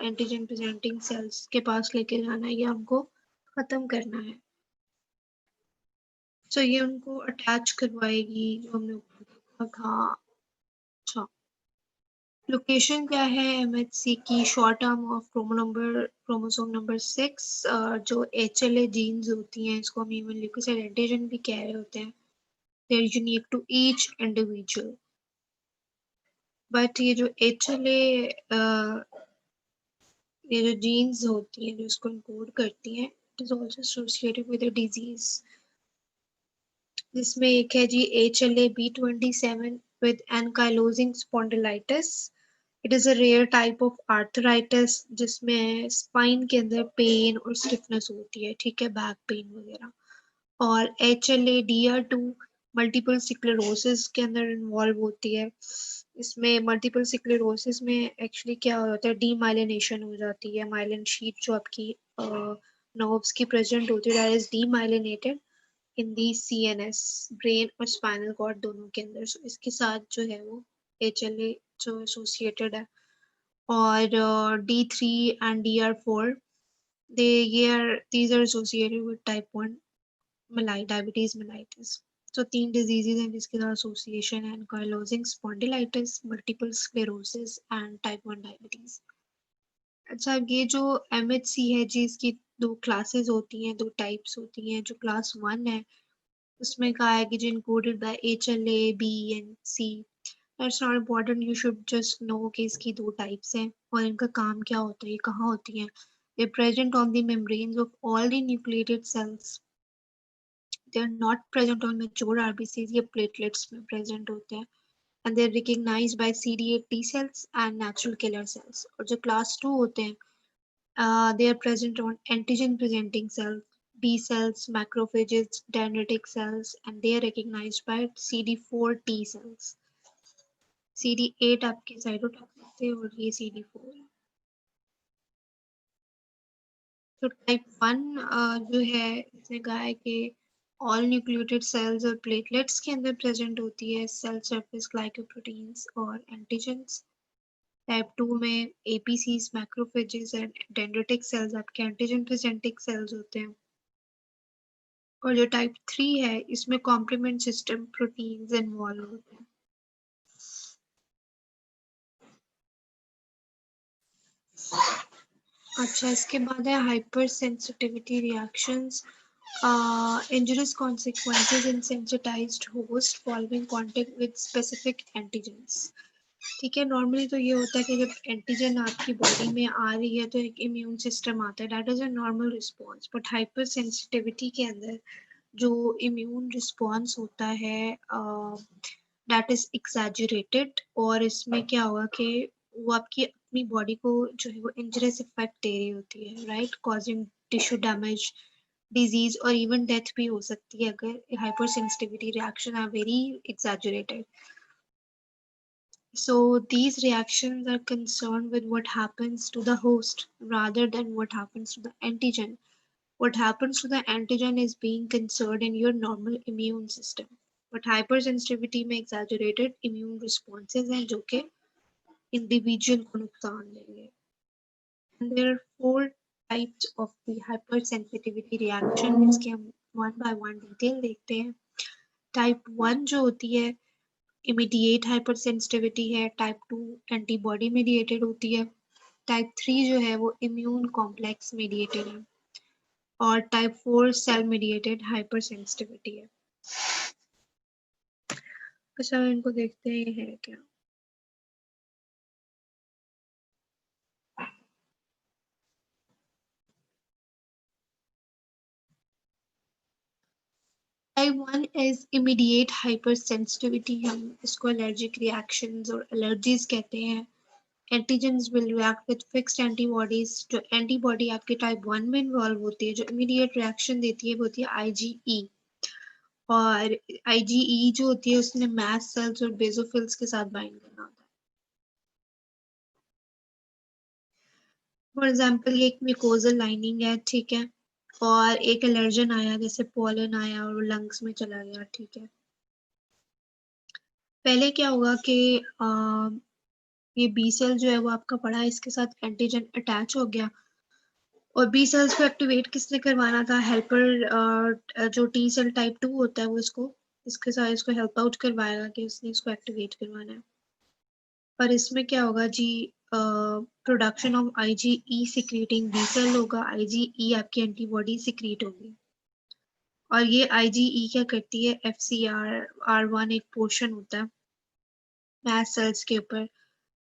antigen presenting sales के पास लेके जाना है या हमको खत्म करना है। तो ये उनको अटैच करवाएगी, जो हमने ऊपर देखा था। अच्छा, लोकेशन क्या है एमएचसी की? Short term of chromosome number 6। जो एचएलए जीन्स होती हैं, इसको हम ह्यूमन ल्यूकोसाइट एंटीजन भी कह रहे होते हैं। They are unique to each individual. But ये जो एचएलए ये जो जीन्स होती हैं जो इसको इनकोड करती हैं, it is also associated with a disease, जिसमें एक है जी HLA-B27 with ankylosing spondylitis. It is a rare type of arthritis जिसमें स्पाइन के अंदर पेन और स्टिफनेस होती है, ठीक है, बैक पेन वगैरह। और HLA-DR2 मल्टीपल स्क्लेरोसिस के अंदर इन्वॉल्व होती है। इसमें मल्टीपल स्क्लेरोसिस में एक्चुअली क्या होता है, डीमाइलिनेशन हो जाती है। माइलिन शीट जो आपकी नर्व्स की प्रेजेंट होती है, that is demyelinated in the CNS, brain और स्पाइनल कॉर्ड दोनों के अंदर। so, इसके साथ जो है वो HLA जो एसोसिएटेड है। और D3 and DR4 they are these are associated with type 1 diabetes mellitus। तो 3 डिजीजेज हैं जिसके साथ एसोसिएशन है, ankylosing spondylitis, multiple sclerosis and type 1 diabetes. अच्छा, ये जो MHC है जी, इसकी दो क्लासेस होती हैं, दो टाइप्स होती हैं। जो क्लास 1 है उसमें कहा है कि जो encoded by HLA-B and C। That's not important, you should just know कि इसकी दो टाइप्स हैं और इनका काम क्या होता है, ये कहाँ होती हैं। They present on the membranes of all the nucleated cells. They are not present on mature RBCs, ये प्लेटलेट्स में प्रेजेंट होते हैं। And they are recognized by CD8 T cells and natural killer cells. और जो class 2 होते हैं, they are present on antigen presenting cells, B cells, macrophages, dendritic cells, and they are recognized by CD4 T cells. CD8 आपके cytotoxic थे और ये CD4 है। तो टाइप 1 जो है, इसने कहा है कि ऑल न्यूक्लिएटेड सेल्स और प्लेटलेट्स के अंदर प्रेजेंट होती है सेल सरफेस ग्लाइकोप्रोटीन्स और एंटीजेंस। टाइप 2 में APCs, macrophages and dendritic cells आपके एंटीजन प्रेजेंटिंग सेल्स होते हैं। और जो टाइप 3 है, इसमें कॉम्प्लीमेंट सिस्टम प्रोटीन्स इन्वॉल्व होते हैं। अच्छा, इसके बाद है hyper sensitivity reactions, injurious consequences in sensitized host following contact with specific antigens। ठीक है, नॉर्मली तो ये होता है कि जब एंटीजन आपकी बॉडी में आ रही है तो एक इम्यून सिस्टम आता है, that is a normal response. But hyper sensitivity के अंदर जो इम्यून रिस्पॉन्स होता है दैट इज एग्जैजरेटेड। और इसमें क्या होगा कि वो आपकी अपनी बॉडी को जो है वो इंजरियस इफेक्ट दे रही होती है, right, causing tissue damage, disease और इवन डेथ भी हो सकती है अगर hyper sensitivity reaction are very exaggerated. So these reactions are concerned with what happens to the host rather than what happens to the antigen. What happens to the antigen is being considered in your normal immune system. But hypersensitivity में exaggerated immune responses हैं जो कि individual को नुकसान देंगे। And there are 4 types of the hypersensitivity reaction जिसके हम one by one detail देखते हैं। Type 1 जो होती है इमीडिएट हाइपर सेंसिटिविटी है, टाइप 2 एंटीबॉडी मीडिएटेड होती है, टाइप 3 जो है वो इम्यून कॉम्प्लेक्स मीडिएटेड है और type 4 cell mediated hyper sensitivity है। अच्छा इनको देखते हैं ये है क्या। Type 1 is immediate hyper sensitivity, हम इसको एलर्जिक रिएक्शंस और एलर्जीज कहते हैं। Antigens will react with fixed antibodies. जो एंटीबॉडी आपके टाइप 1 में इन्वॉल्व होती है, जो इमीडिएट रिएक्शन देती है वो होती है आईजीई। और आईजीई जो होती है उसने मैस्ट सेल्स और बेसोफिल्स के साथ बाइंड करना होता है। फॉर एग्जाम्पल ये एक म्यूकोजल लाइनिंग है, ठीक है, और एक एलर्जन आया जैसे पोलन आया और लंग्स में चला गया, ठीक है। पहले क्या होगा कि ये बी सेल जो है वो आपका पड़ा है, इसके साथ एंटीजन अटैच हो गया और बी सेल्स को एक्टिवेट किसने करवाना था, हेल्पर जो टी सेल टाइप 2 होता है वो इसको इसके साथ इसको हेल्प आउट करवाएगा कि उसने इसको एक्टिवेट करवाना है। पर इसमें क्या होगा जी, production of IgE secreting B cell होगा, आईजीई आपकी एंटीबॉडी सिक्रीट होगी और ये आईजीई क्या करती है, एफसीआर1 एक पोर्शन होता है मैस्ट सेल्स के ऊपर,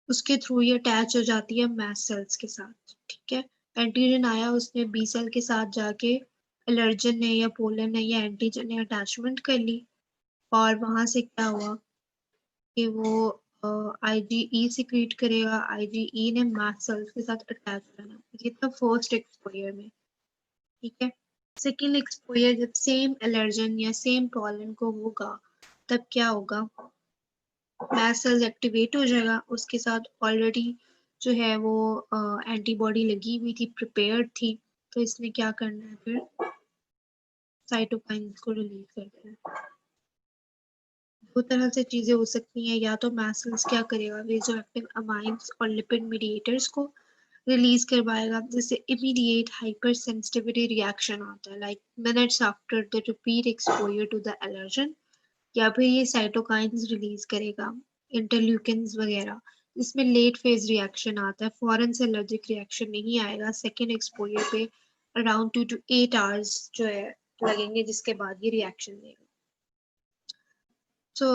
उसके थ्रू ये अटैच हो जाती है मैस्ट सेल्स के साथ, ठीक है। एंटीजन आया, उसने बी सेल के साथ जाके एलर्जन ने या पोलन ने या एंटीजन ने अटैचमेंट कर ली और वहां से क्या हुआ कि वो आईजीई सिक्रीट करेगा, आईजीई ने मास्ट सेल्स के साथ अटैच करना, ये तो फर्स्ट एक्सपोजर में, ठीक है। सेकेंड एक्सपोजर जब सेम एलर्जन या सेम पोलन को होगा तब क्या होगा, मैस्ट सेल्स एक्टिवेट हो जाएगा, उसके साथ ऑलरेडी जो है वो एंटीबॉडी लगी हुई थी, प्रिपेयर्ड थी, तो इसने क्या करना है फिर साइटोकाइंस को रिलीज कर देना है। दो तरह से चीजें हो सकती हैं, या तो मैस्ट सेल्स क्या करेगा, वेजो एक्टिव अमाइंस और लिपिड मीडिएटर्स को रिलीज करवाएगा, जैसे इमीडिएट हाइपर सेंसिटिविटी रिएक्शन होता है like minutes after the repeat exposure to the allergen, या फिर ये साइटोकाइंस रिलीज करेगा, इंटरल्यूकिन्स वगैरह, इसमें लेट फेज रिएक्शन आता है, फौरन से एलर्जिक रिएक्शन नहीं आएगा, सेकेंड एक्सपोजर पे अराउंड 2 to 8 आवर्स जो है लगेंगे जिसके बाद ये रिएक्शन देगा। सो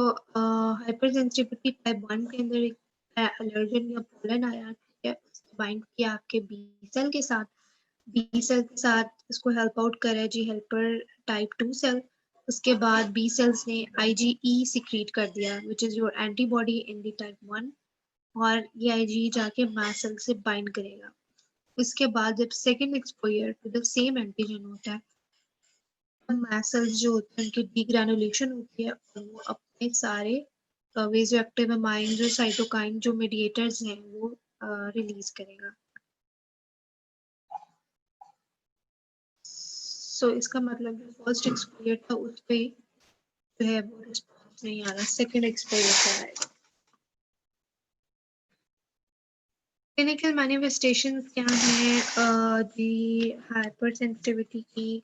हाइपर सेंसिटिविटी टाइप 1 के अंदर एक एलर्जन या पोलन आया, ठीक है, बाइंड किया आपके बी सेल के साथ, बी सेल के साथ इसको हेल्प आउट करे जी हेल्पर टाइप 2 सेल, उसके बाद बी सेल्स ने आईजीई सिक्रीट कर दिया which is your antibody in the type 1 और ये आईजीई जाके मास्ट सेल से बाइंड करेगा। उसके बाद जब second exposure to the same antigen होता है, मास्ट सेल्स जो होते हैं उनकी डीग्रेनुलेशन होती है और वो अपने सारे वेजो एक्टिव अमाइन जो साइटोकाइन जो मीडिएटर्स हैं वो रिलीज करेगा। सो इसका मतलब जो फर्स्ट एक्सपोजर था उस पे जो है वो रिस्पॉन्स नहीं आ रहा, सेकेंड एक्सपोजर पे आएगा। क्लिनिकल मैनिफेस्टेशंस क्या हैं जी हाइपर सेंसिटिविटी की,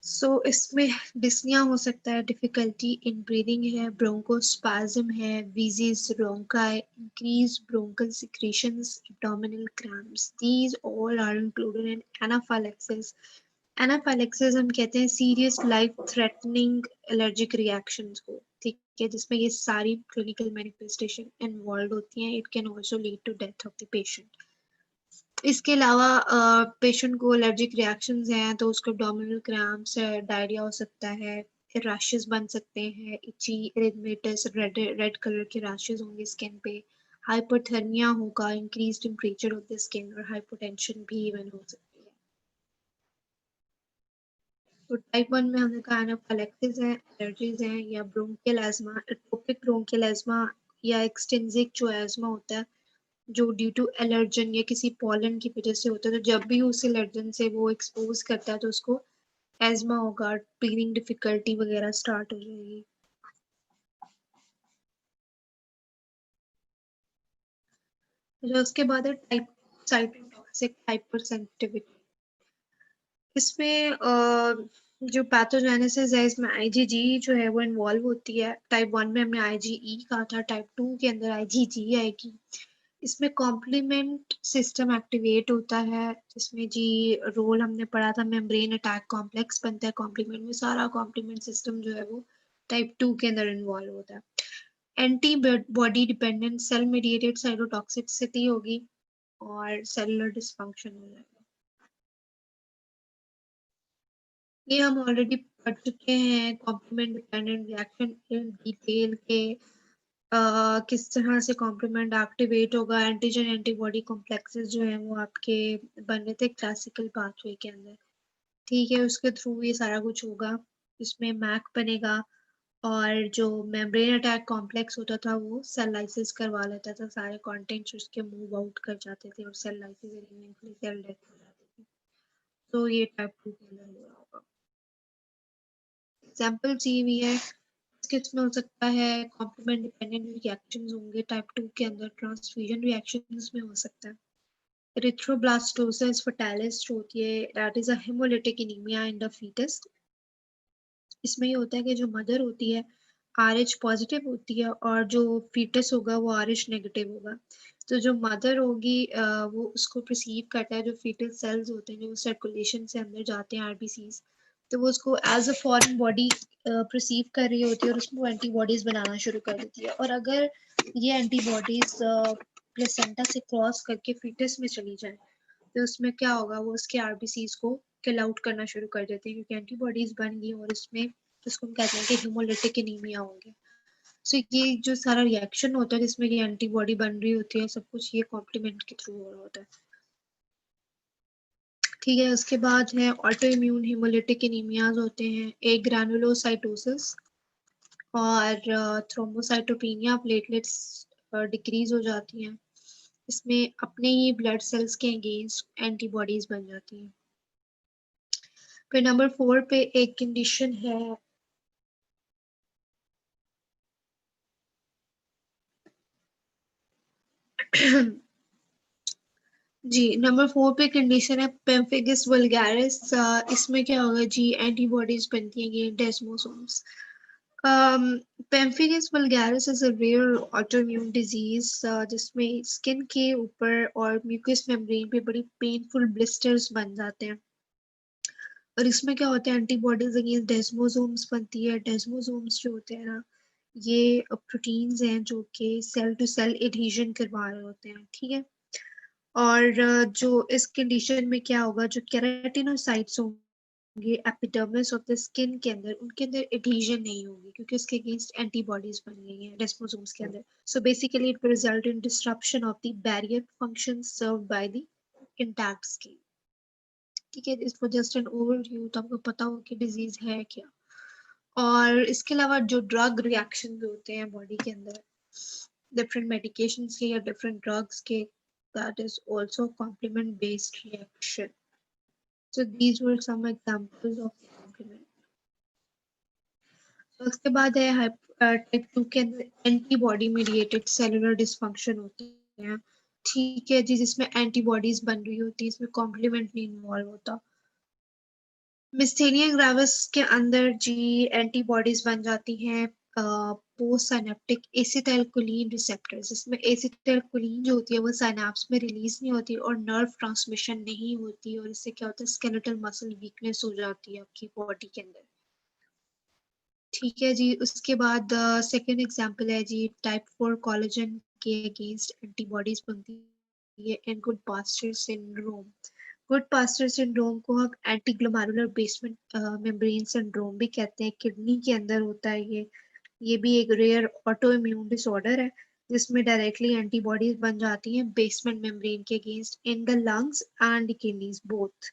सो इसमें डिस्निया हो सकता है, डिफिकल्टी इन ब्रीदिंग है, ब्रोंकोस्पाज्म है, wheezes, bronchi, increase bronchial secretions, abdominal cramps, these all are included in anaphylaxis. Anaphylaxis हम कहते हैं serious life threatening allergic reactions को, ठीक है, जिसमें ये सारी क्लिनिकल मैनिफेस्टेशन इन्वॉल्व होती हैं। It can also lead to death of the patient. इसके अलावा पेशेंट को एलर्जिक रिएक्शंस हैं तो उसको एब्डोमिनल क्रैम्प्स है, डायरिया हो सकता है, रैशेस बन सकते हैं, इची इरिथमेटस, रेड रेड कलर के रैशेस होंगे स्किन पे, हाइपोथर्मिया होगा, increase temperature of the skin और हाइपोटेंशन भी इवन हो सकती है। तो टाइप 1 में हमने कहा एनाफाइलैक्सिस है, एलर्जीज हैं, या bronchial ESMA, atopic bronchial ESMA या एक्सटेंसिक जो एस्मा होता है जो ड्यू टू एलर्जन या किसी पॉलन की वजह से होता है, तो जब भी उस एलर्जन से वो एक्सपोज करता है तो उसको एजमा होगा, ब्रीदिंग डिफिकल्टी वगैरह स्टार्ट हो जाएगी। तो उसके बाद है टाइप साइटोटॉक्सिक हाइपर सेंसिटिविटी। इसमें जो पैथोजेनेसिस है इसमें आईजीजी जो है वो इन्वॉल्व होती है। टाइप 1 में हमने आईजीई कहा था, टाइप 2 के अंदर आईजीजी आएगी। इसमें कॉम्प्लीमेंट सिस्टम एक्टिवेट होता है, जिसमें जी रोल हमने पढ़ा था, मेम्ब्रेन अटैक कॉम्प्लेक्स बनता है कॉम्प्लीमेंट में। सारा कॉम्प्लीमेंट सिस्टम जो है वो टाइप 2 के अंदर इन्वॉल्व होता है। Antibody dependent cell mediated cytotoxicity होगी और सेलुलर डिसफंक्शन हो जाएगा। ये हम ऑलरेडी पढ़ चुके हैं complement dependent reaction in detail के किस तरह से कॉम्प्लीमेंट एक्टिवेट होगा। एंटीजन एंटीबॉडी कॉम्प्लेक्सेस जो है वो आपके बन रहे थे क्लासिकल पाथवे के अंदर, ठीक है। उसके थ्रू ये सारा कुछ होगा, इसमें मैक बनेगा और जो मेम्ब्रेन अटैक कॉम्प्लेक्स होता था वो सेल लाइसिस करवा लेता था, सारे कंटेंट्स उसके मूव आउट कर जाते थे और cell lysis eventually cell death हो जाती थी। तो ये टाइप 2 के अंदर हो रहा होगा। एग्जाम्पल सी हुई है, किस में हो सकता है कॉम्प्लीमेंट डिपेंडेंट रिएक्शंस होंगे टाइप 2 के अंदर। ट्रांसफ्यूजन रिएक्शंस में हो सकता है। एरिथ्रोब्लास्टोसिस फर्टाइलिस जो होती है, that is a haemolytic anaemia in the fetus. इसमें ये होता है कि जो मदर होती है RH पॉजिटिव होती है और जो फीटस होगा वो RH नेगेटिव होगा। तो जो मदर होगी वो उसको परसीव करता है, जो फीटस सेल्स होते हैं जो सर्कुलेशन से अंदर जाते हैं RBCs, तो वो उसको as a foreign body perceive कर रही होती है और उसमें एंटीबॉडीज बनाना शुरू कर देती है। और अगर ये एंटीबॉडीज प्लेसेंटा से क्रॉस करके फीटस में चली जाए तो उसमें क्या होगा, वो उसके RBCs को किल आउट करना शुरू कर देते हैं क्योंकि एंटीबॉडीज बन गई और इसमें जिसको हम कहते हैं कि हेमोलिटिक एनीमिया होंगे। सो ये जो सारा रिएक्शन होता है जिसमें ये एंटीबॉडी बन रही होती है, सब कुछ ये कॉम्प्लीमेंट के थ्रू हो रहा होता है, ठीक है। उसके बाद है ऑटो इम्यून हेमोलिटिक एनीमियाज होते हैं, एक ग्रैनुलोसाइटोसिस और थ्रोम्बोसाइटोपेनिया, प्लेटलेट्स डिक्रीज हो जाती हैं। इसमें अपने ही ब्लड सेल्स के अगेंस्ट एंटीबॉडीज बन जाती हैं। फिर नंबर 4 पे एक कंडीशन है जी, नंबर 4 पे कंडीशन है पेम्फिगस वल्गैरिस। इसमें क्या होगा जी, एंटीबॉडीज बनती हैं ये desmosomes. Pemphigus vulgaris is a rare autoimmune disease जिसमें स्किन के ऊपर और म्यूकस मेम्ब्रेन पे बड़ी पेनफुल ब्लिस्टर्स बन जाते हैं। और इसमें क्या होता है, एंटीबॉडीज अगेंस्ट डेस्मोसोम्स बनती है। डेस्मोसोम्स जो होते हैं ना, ये प्रोटीन्स हैं जो कि सेल टू सेल एडहेजन करवा रहे होते हैं, ठीक है। और जो इस कंडीशन में क्या होगा, जो केराटिनोसाइट्स होंगे एपिडर्मिस ऑफ द स्किन के अंदर, उनके अंदर एडहेजन नहीं होगी क्योंकि उसके अगेंस्ट एंटीबॉडीज बन गई हैं डेस्मोसोम्स के अंदर। So basically it will result in disruption of the barrier function served by the intact skin, ठीक है। इसको जस्ट एन ओवरव्यू, तो आपको पता हो कि डिजीज है क्या। और इसके अलावा जो ड्रग रिएक्शन होते हैं बॉडी के अंदर डिफरेंट मेडिकेशंस के या डिफरेंट ड्रग्स के, that is also complement based reaction. So these were some examples of complement. तो उसके बाद है टाइप 2 के अंदर एंटीबॉडी मीडिएटेड सेलुलर डिसफंक्शन होते हैं, ठीक है जी, जिसमें एंटीबॉडीज बन रही होती है, इसमें कॉम्प्लीमेंट नहीं इन्वॉल्व होता। मिस्थेनिया ग्राविस के अंदर जी एंटीबॉडीज बन जाती हैं पोस्ट साइनेप्टिक एसिटाइलकोलिन रिसेप्टर्स। इसमें एसिटाइलकोलिन जो होती है वो साइनेप्स में रिलीज नहीं होती और नर्व ट्रांसमिशन नहीं होती, और इससे क्या होता है, स्केलेटल मसल वीकनेस हो जाती है आपकी बॉडी के अंदर, ठीक है जी। उसके बाद सेकेंड एग्जांपल है जी टाइप 4 कोलेजन के अगेंस्ट एंटीबॉडीज बनती है in Goodpasture syndrome. Goodpasture syndrome को हम एंटीग्लोमेरुलर बेसमेंट मेम्ब्रेन सिंड्रोम भी कहते हैं, किडनी के अंदर होता है ये भी एक रेयर ऑटो इम्यून डिसऑर्डर है जिसमें डायरेक्टली एंटीबॉडीज बन जाती हैं बेसमेंट मेम्ब्रेन के against in the lungs and kidneys both,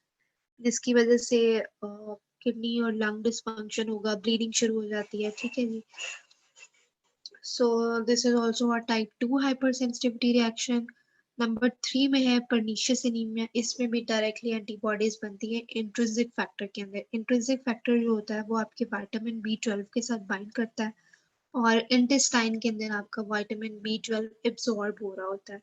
जिसकी वजह से किडनी और लंग डिसफंक्शन होगा, ब्लीडिंग शुरू हो जाती है, ठीक है जी। So this is also a type 2 hyper sensitivity reaction. Number 3 में है परनीशियस एनीमिया। इसमें भी डायरेक्टली एंटीबॉडीज बनती है इंट्रिंसिक फैक्टर के अंदर। इंट्रिंसिक फैक्टर जो होता है वो आपके विटामिन B12 के साथ बाइंड करता है और इंटेस्टाइन के अंदर आपका विटामिन B12 एब्सॉर्ब हो रहा होता है।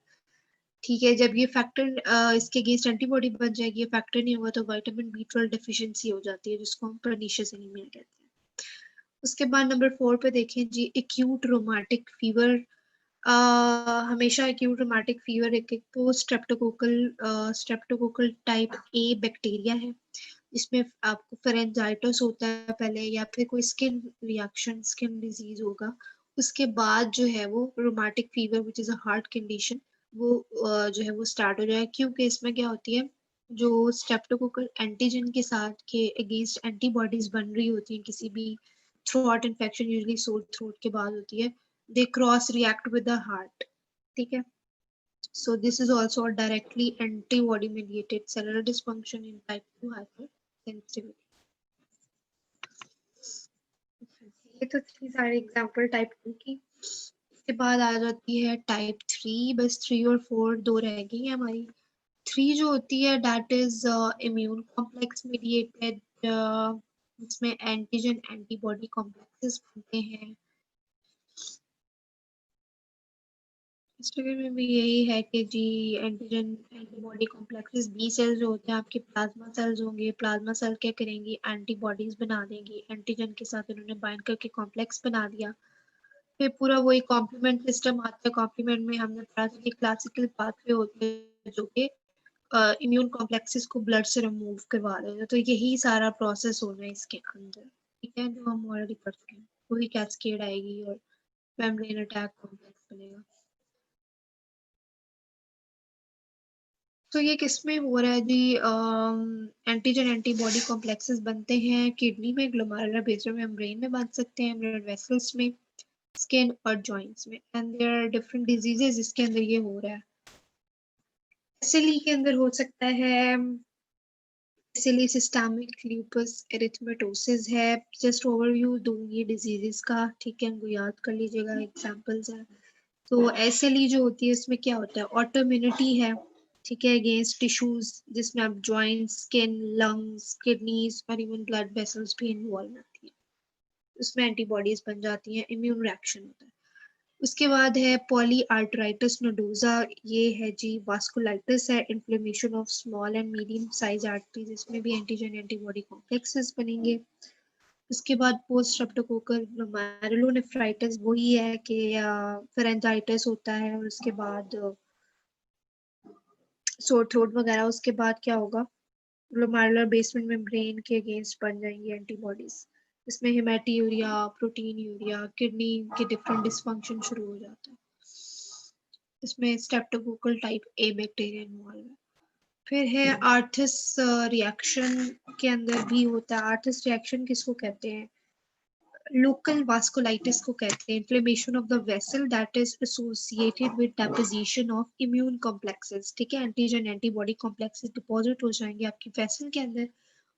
ठीक है, जब ये फैक्टर इसके अगेंस्ट एंटीबॉडी बन जाएगी, ये फैक्टर नहीं होगा तो विटामिन B12 डिफिशिएंसी हो जाती है, जिसको हम पर्नीशियस एनीमिया कहते हैं। उसके बाद नंबर 4 पे देखें जी, एक्यूट रोमाटिक फीवर। हमेशा एक्यूट रोमाटिक फीवर एक तो स्ट्रेप्टोकोकल टाइप ए बैक्टीरिया है, इसमें आपको फेरेंजाइटिस होता है पहले, या फिर कोई स्किन रिएक्शन, स्किन डिजीज होगा। उसके बाद जो है वो rheumatic fever which is a heart condition, वो जो है वो स्टार्ट हो जाएगा, क्योंकि इसमें क्या होती है, जो स्ट्रेप्टोकोकल एंटीजन के साथ के अगेंस्ट एंटीबॉडीज बन रही होती हैं किसी भी throat infection, usually sore throat के बाद होती है, they cross react with the heart. ठीक है, so this is also a directly antibody mediated cellular dysfunction in type 2 hypersensitivity. ये तो थी सारे एग्जांपल टाइप 2 की। इसके बाद आ जाती है टाइप 3, बस 3 और 4 दो रह गई है हमारी। 3 जो होती है that is immune complex mediated, जिसमें एंटीजन एंटीबॉडी कॉम्प्लेक्सेस बनते हैं। हिस्टोरी में भी यही है कि जी antigen antibody complexes B cells जो होते हैं आपके प्लाज्मा सेल्स होंगे, प्लाज्मा सेल क्या करेंगी, एंटीबॉडीज बना देंगी, एंटीजन के साथ उन्होंने बाइंड करके कॉम्प्लेक्स बना दिया, फिर पूरा वही कॉम्प्लीमेंट सिस्टम आता है। कॉम्प्लीमेंट में हमने पढ़ा था कि क्लासिकल पाथवे होते हैं जो कि इम्यून कॉम्प्लेक्सेस को ब्लड से रिमूव करवा देते हैं, तो यही सारा प्रोसेस होना है इसके अंदर, ठीक है, जो हम ऑलरेडी पढ़ चुके हैं। वही कैस्केड आएगी और मेम्ब्रेन अटैक कॉम्प्लेक्स बनेगा। तो ये किसमें हो रहा है जी, एंटीजन एंटीबॉडी कॉम्प्लेक्सेस बनते हैं किडनी में, ग्लोमेरुलर बेसमेंट मेम्ब्रेन में बन सकते हैं, ब्लड वेसल्स में, स्किन और जॉइंट्स में, and there are different diseases इसके अंदर ये हो रहा है। एसएलई के अंदर हो सकता है, एसएलई सिस्टमिक ल्यूपस एरिथमेटोसिस है। जस्ट ओवरव्यू दूंगी डिजीजेस का, ठीक है, इनको याद कर लीजिएगा, एग्जांपल्स हैं। तो एसएलई जो होती है इसमें क्या होता है, ऑटोइम्यूनिटी है, ठीक है, अगेंस्ट टिश्यूज जिसमें आप जॉइंट्स, स्किन, लंग्स, किडनीज और इवन ब्लड वेसल्स भी इन्वॉल्व होती है, उसमें एंटीबॉडीज बन जाती हैं, इम्यून रिएक्शन होता है। उसके बाद है पॉली आर्टराइटिस नोडोजा, ये है जी वास्कुलाइटिस है, inflammation of small and medium size arteries, इसमें भी एंटीजन एंटीबॉडी कॉम्प्लेक्सेस बनेंगे। उसके बाद पोस्ट स्ट्रेप्टोकोकल ग्लोमेरुलोनेफ्राइटिस वही है कि फेरेंजाइटिस होता है, और उसके बाद सोर थ्रोट वगैरह। उसके बाद क्या होगा, ग्लोमेरुलर बेसमेंट मेम्ब्रेन के अगेंस्ट बन जाएंगी एंटीबॉडीज, इसमें हेमेटोयूरिया, प्रोटीन यूरिया, किडनी के डिफरेंट डिसफंक्शन शुरू हो जाता है, इसमें streptococcal type A bacteria involve है। फिर है आर्थस रिएक्शन, के अंदर भी होता है। आर्थस रिएक्शन किसको कहते हैं, लोकल वास्कुलाइटिस को कहते हैं, inflammation of the vessel that is associated with deposition of immune complexes, ठीक है, एंटीजन एंटीबॉडी कॉम्प्लेक्सेस डिपॉजिट हो जाएंगे आपकी वेसल के अंदर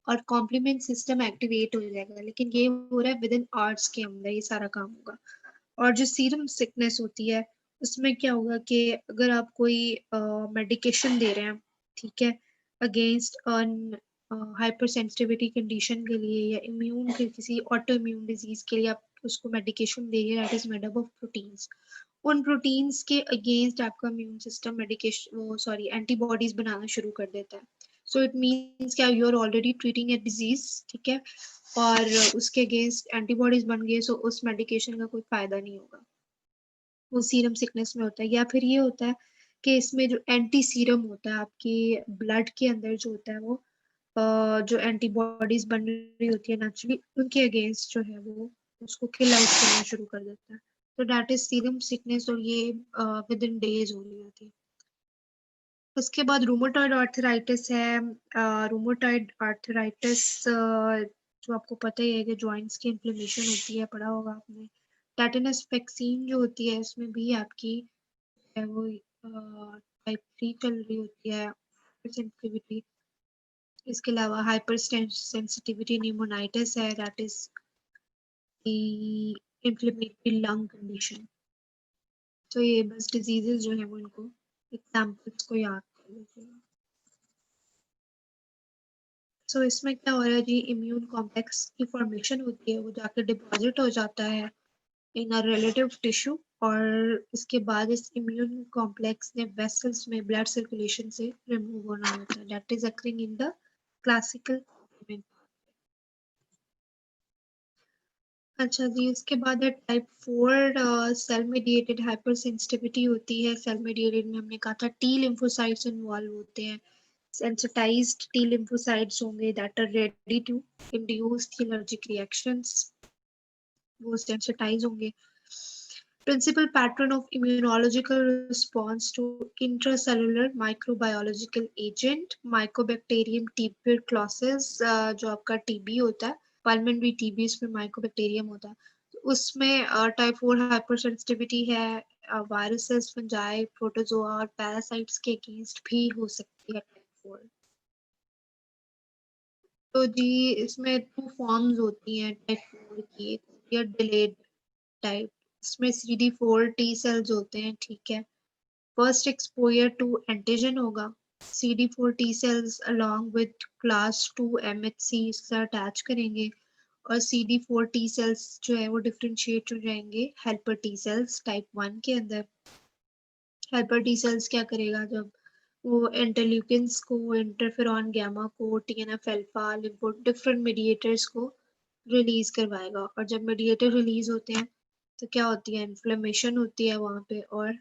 और कॉम्प्लीमेंट सिस्टम एक्टिवेट हो जाएगा, लेकिन ये हो रहा है विद इन आवर्स के अंदर ये सारा काम होगा। और जो सीरम सिकनेस होती है उसमें क्या होगा कि अगर आप कोई मेडिकेशन दे रहे हैं, ठीक है, अगेंस्ट हाइपर सेंसिटिविटी कंडीशन के लिए या इम्यून के किसी ऑटो इम्यून डिजीज के लिए आप उसको मेडिकेशन दे रहे हैं that is made up of proteins, उन प्रोटीन्स के अगेंस्ट आपका इम्यून सिस्टम मेडिकेशन वो सॉरी एंटीबॉडीज बनाना शुरू कर देता है। सो इट मीन्स क्या, you are already treating a disease, ठीक है, और उसके अगेंस्ट एंटीबॉडीज बन गए, सो उस मेडिकेशन का कोई फायदा नहीं होगा, वो सीरम सिकनेस में होता है। या फिर ये होता है कि इसमें जो एंटी सीरम होता है आपकी ब्लड के अंदर जो होता है वो जो एंटीबॉडीज बन रही होती है नेचुरली उनके अगेंस्ट जो है वो उसको किल आउट करना शुरू कर देता है, तो दैट इज सीरम सिकनेस, और ये विद इन डेज हो रही होती है। उसके बाद रूमेटॉइड आर्थराइटिस है। रूमेटॉइड आर्थराइटिस जो आपको पता ही है कि जॉइंट्स की इन्फ्लेमेशन होती है, पढ़ा होगा आपने। टेटेनस वैक्सीन जो होती है इसमें भी आपकी है वो टाइप 3 चल रही होती है, सेंसिटिविटी। इसके अलावा हाइपर सेंसिटिविटी निमोनाइटिस है, that is inflammatory lung condition. तो ये बस डिजीजेस जो है वो इनको एग्जाम्पल्स को याद कर लीजिएगा। सो इसमें क्या हो रहा है जी, इम्यून कॉम्प्लेक्स की फॉर्मेशन होती है, वो जाकर डिपॉजिट हो जाता है इन अ रिलेटिव टिश्यू और इसके बाद इस इम्यून कॉम्प्लेक्स ने वेसल्स में ब्लड सर्कुलेशन से रिमूव होना होता है, that is occurring in the classical. अच्छा जी, उसके बाद है type 4 cell mediated hyper sensitivity होती है। सेल मेडिएटेड में हमने कहा था टी लिम्फोसाइट्स इन्वॉल्व होते हैं, सेंसिटाइज्ड टी लिम्फोसाइट्स होंगे that are ready to induce the allergic reactions, वो सेंसिटाइज होंगे। Principal pattern of immunological response to intracellular microbiological agent Mycobacterium tuberculosis, जो आपका टीबी होता है, पल्मोनरी टीबी, इसमें माइकोबैक्टीरियम होता है, तो उसमें टाइप 4 हाइपर सेंसिटिविटी है। वायरसेस, फंजाई, प्रोटोजोआ और पैरासाइट्स के अगेंस्ट भी हो सकती है टाइप 4। तो जी इसमें 2 फॉर्म्स होती हैं टाइप 4 की, एक डिलेड टाइप, इसमें CD4 टी सेल्स होते हैं, ठीक है। फर्स्ट एक्सपोजर टू एंटीजन होगा, CD4 T cells along with class 2 MHC से अटैच करेंगे, और CD4 टी सेल्स जो है वो डिफरेंशिएट हो जाएंगे हेल्पर टी सेल्स टाइप 1 के अंदर। हेल्पर टी सेल्स क्या करेगा, जब वो इंटरल्यूकिन्स को, इंटरफेरॉन गामा को, TNF alpha, lympho different mediators को रिलीज करवाएगा, और जब मीडिएटर रिलीज होते हैं तो क्या होती है, इन्फ्लेमेशन होती है वहां पे, और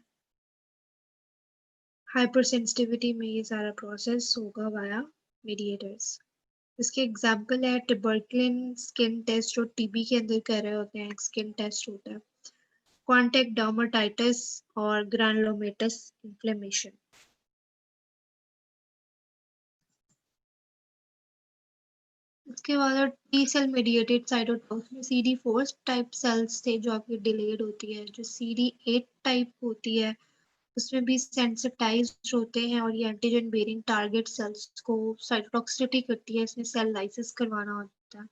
हाइपर सेंसिटिविटी में ये सारा प्रोसेस होगा वाया मीडिएटर्स। इसके एग्जाम्पल है ट्यूबरकुलिन स्किन टेस्ट, जो टीबी के अंदर कर रहे होते हैं, एक स्किन टेस्ट होता है, कॉन्टैक्ट डर्माटाइटिस और ग्रैनुलोमेटस इन्फ्लेमेशन। उसके बाद टी सेल मेडिएटेड साइटोटॉक्स में CD4 टाइप सेल्स थे जो आपकी डिलेड होती है, जो CD8 टाइप होती है उसमें भी सेंसिटाइज्ड होते हैं, और ये एंटीजन बेरिंग टारगेट सेल्स को साइटोटॉक्सिसिटी करती है, इसमें सेल लाइसिस करवाना होता है।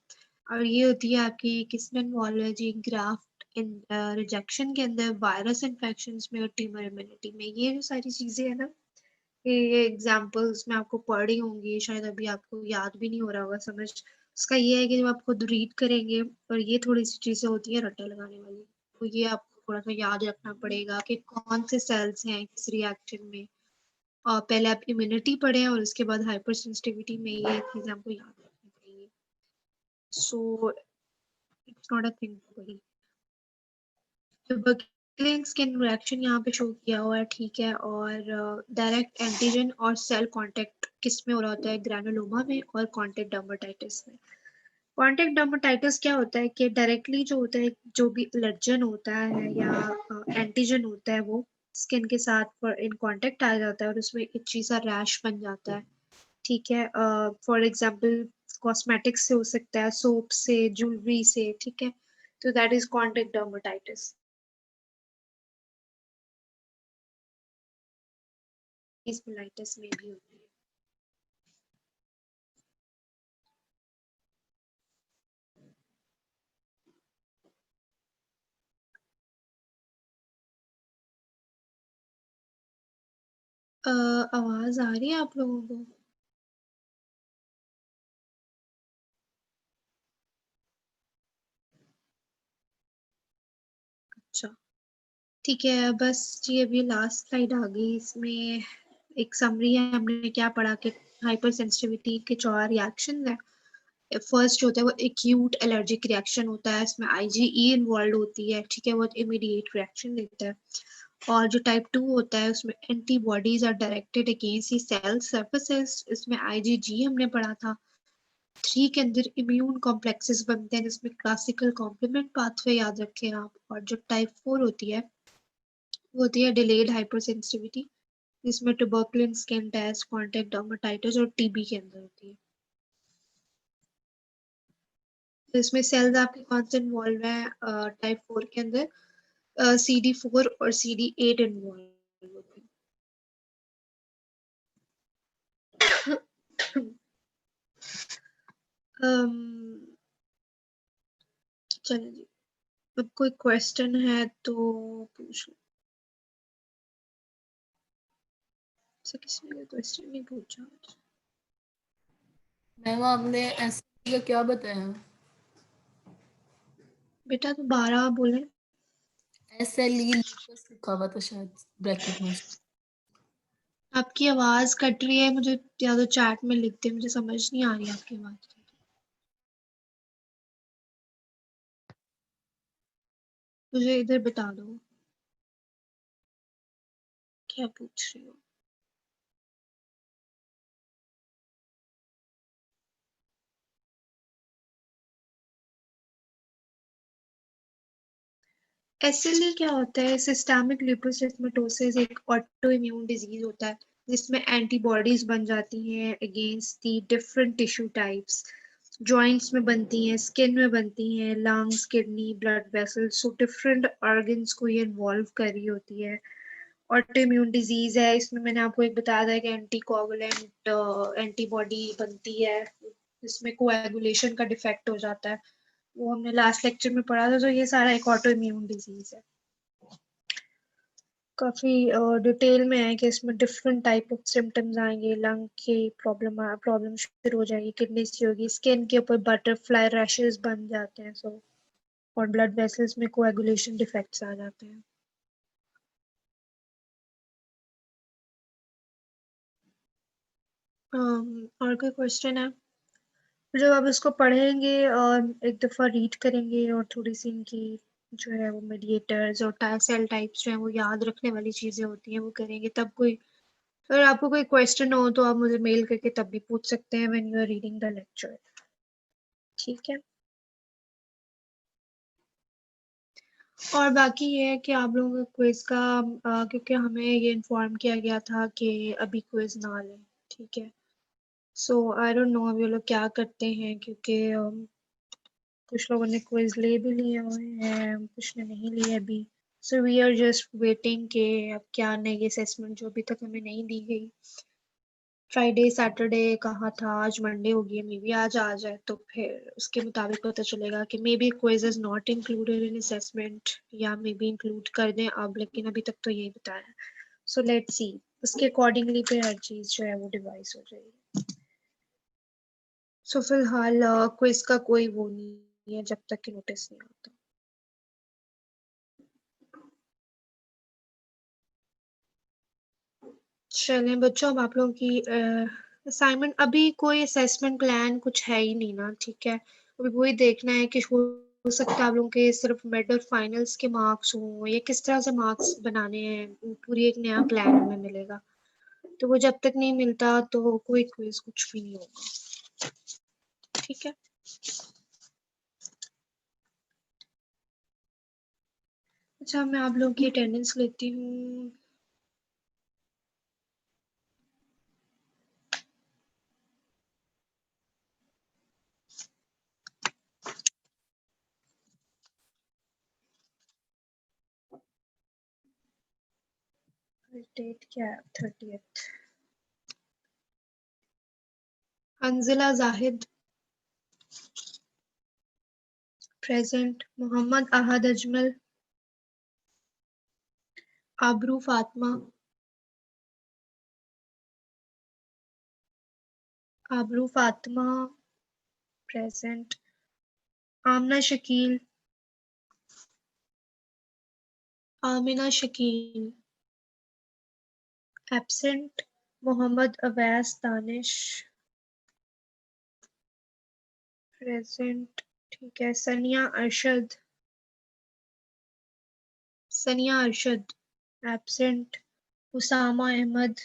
और ये होती है आपकी किसमें इन्वॉल्व है जी, ग्राफ्ट इन रिजेक्शन के अंदर, वायरस इन्फेक्शंस में और ट्यूमर इम्यूनिटी में। ये जो सारी चीजें है ना, ये एग्जांपल्स मैं आपको पढ़ी होंगी, शायद अभी आपको याद भी नहीं हो रहा होगा समझ। उसका ये है कि जब आप खुद रीड करेंगे, और ये थोड़ी सी चीजें होती है रट्टे लगाने वाली, तो ये आपको थोड़ा सा याद रखना पड़ेगा कि कौन से सेल्स हैं किस रिएक्शन में। और पहले आप इम्यूनिटी पढ़ें और उसके बाद हाइपर सेंसिटिविटी में ये चीजें आपको याद रखनी पड़ेगी। So it's not a thing वही। ट्यूबरकुलिन स्किन रिएक्शन यहाँ पे शो किया हुआ है, ठीक है। और डायरेक्ट एंटीजन और सेल कांटेक्ट किस में हो रहा होता है, ग्रैनुलोमा में और कांटेक्ट डर्माटाइटिस में। कांटेक्ट डर्माटाइटिस क्या होता है कि डायरेक्टली जो होता है, जो भी एलर्जन होता है या एंटीजन होता है, वो स्किन के साथ इन कांटेक्ट आ जाता है और उसमें इच्छी सा रैश बन जाता है, ठीक है। फॉर एग्जांपल कॉस्मेटिक्स से हो सकता है, सोप से, ज्वेलरी से, ठीक है। तो दैट इज कांटेक्ट डर्माटाइटिस। इस मोलाइटिस में भी होती है। आवाज आ रही है आप लोगों को? अच्छा, ठीक है। बस जी अभी लास्ट स्लाइड आ गई, इसमें एक समरी है, हमने क्या पढ़ा कि हाइपर सेंसिटिविटी के 4 रिएक्शन है। फर्स्ट होता है वो एक्यूट एलर्जिक रिएक्शन होता है, इसमें IgE इन्वॉल्व होती है, ठीक है, वो इमीडिएट रिएक्शन देता है। और जो टाइप 2 होता है उसमें antibodies are directed against cell surfaces, इसमें IgG हमने पढ़ा था। 3 के अंदर इम्यून कॉम्प्लेक्सेस बनते हैं जिसमें क्लासिकल कॉम्प्लीमेंट पाथवे याद रखें आप। और जो टाइप 4 होती है वो होती है डिलेड हाइपर सेंसिटिविटी, जिसमें tuberculin skin test, contact dermatitis और टीबी के अंदर होती है। तो इसमें सेल्स आपके कौन से इन्वॉल्व है टाइप 4 के अंदर, CD4 और CD8 इन्वॉल्व होते हैं। चलिए जी, अब कोई क्वेश्चन है तो पूछ लो। से किसी ने क्वेश्चन नहीं पूछा आज। मैम आपने एसएससी का क्या बताया? बेटा तो 12 बोले। SLE लूपस लिखा हुआ था शायद ब्रैकेट में। आपकी आवाज कट रही है, मुझे या तो चैट में लिख दे, मुझे समझ नहीं आ रही आपकी आवाज। मुझे इधर बता दो क्या पूछ रही हो। SLE क्या होता है? सिस्टेमिक लुपस एरिथेमेटोसिस एक ऑटो इम्यून डिजीज होता है जिसमें एंटीबॉडीज बन जाती हैं against the different tissue types. Joints में बनती हैं, स्किन में बनती हैं, lungs, kidney, blood vessels, so different organs को ये इन्वॉल्व कर रही होती है। ऑटो इम्यून डिजीज है, इसमें मैंने आपको एक बताया था कि एंटीकोगुलेंट एंटीबॉडी बनती है, इसमें कोएगुलेशन का डिफेक्ट हो जाता है, वो हमने लास्ट लेक्चर में पढ़ा था। तो ये सारा एक ऑटो इम्यून डिजीज है। काफी डिटेल में है कि इसमें डिफरेंट टाइप ऑफ सिम्टम्स आएंगे। लंग की प्रॉब्लम शुरू हो जाएगी, किडनी से होगी, स्किन के ऊपर बटरफ्लाई रैशेस बन जाते हैं, सो और ब्लड वेसल्स में कोएगुलेशन डिफेक्ट्स आ जाते हैं। और कोई क्वेश्चन है? जब आप इसको पढ़ेंगे और एक दफा रीड करेंगे और थोड़ी सी इनकी जो है वो मीडिएटर्स और सेल टाइप्स जो है वो याद रखने वाली चीजें होती हैं वो करेंगे, तब कोई, अगर आपको कोई क्वेश्चन हो तो आप मुझे मेल करके तब भी पूछ सकते हैं when you are reading the lecture. ठीक है। और बाकी ये है कि आप लोगों का क्विज का क्योंकि हमें ये इन्फॉर्म किया गया था कि अभी क्विज ना लें, ठीक है। सो आई डोंट नो अभी वो लोग क्या करते हैं, क्योंकि कुछ लोगों ने क्विज ले भी लिए हुए हैं, कुछ ने नहीं लिए अभी। So we are just waiting के अब क्या नई असेसमेंट जो अभी तक हमें नहीं दी गई। फ्राइडे सैटरडे कहा था, आज मंडे हो गई, मे बी आज आ जाए तो फिर उसके मुताबिक पता चलेगा कि may be quiz is not included in assessment या मे बी इंक्लूड कर दें अब, लेकिन अभी तक तो यही बताया। सो लेट्स सी, उसके अकॉर्डिंगली फिर हर चीज जो है वो डिवाइस हो जाएगी। सो फिलहाल क्विज का कोई वो नहीं है जब तक कि नोटिस नहीं आता। चलें बच्चों, अब आप लोगों की असाइनमेंट, अभी कोई असेसमेंट प्लान कुछ है ही नहीं ना, ठीक है। अभी वही देखना है कि हो सकता है आप लोगों के सिर्फ मिड और फाइनल्स के मार्क्स हों या किस तरह से मार्क्स बनाने हैं, पूरी एक नया प्लान हमें मिलेगा। तो वो जब तक नहीं मिलता तो कोई क्विज कुछ भी नहीं होगा, ठीक है। अच्छा, मैं आप लोगों की अटेंडेंस लेती हूँ। डेट क्या है? 30th। Anjila Zahid present. Mohammad Ahad Ajmal, Aabroo Fatima, Aabroo Fatima present. Amna Shakeel, Amina Shakeel absent. Mohammad Awais Danish present, ठीक है। Sania Arshad, Sania Arshad absent. Usama Ahmed,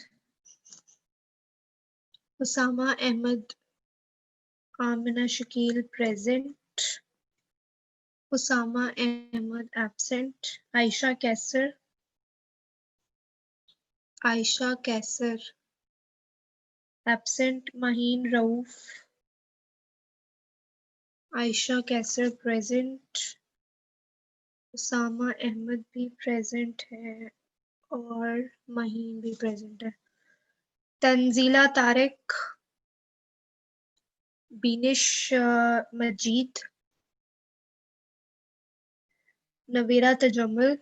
Usama Ahmed, Amina Shakeel present. Usama Ahmed absent. Ayesha Qaiser, Ayesha Qaiser absent. Maheen Rauf, Ayesha Qaiser present. Usama Ahmed भी प्रेजेंट है और महीन भी प्रेजेंट है। तंजीला तारिक, बीनिश मजीद, नवीरा तजम्मुल।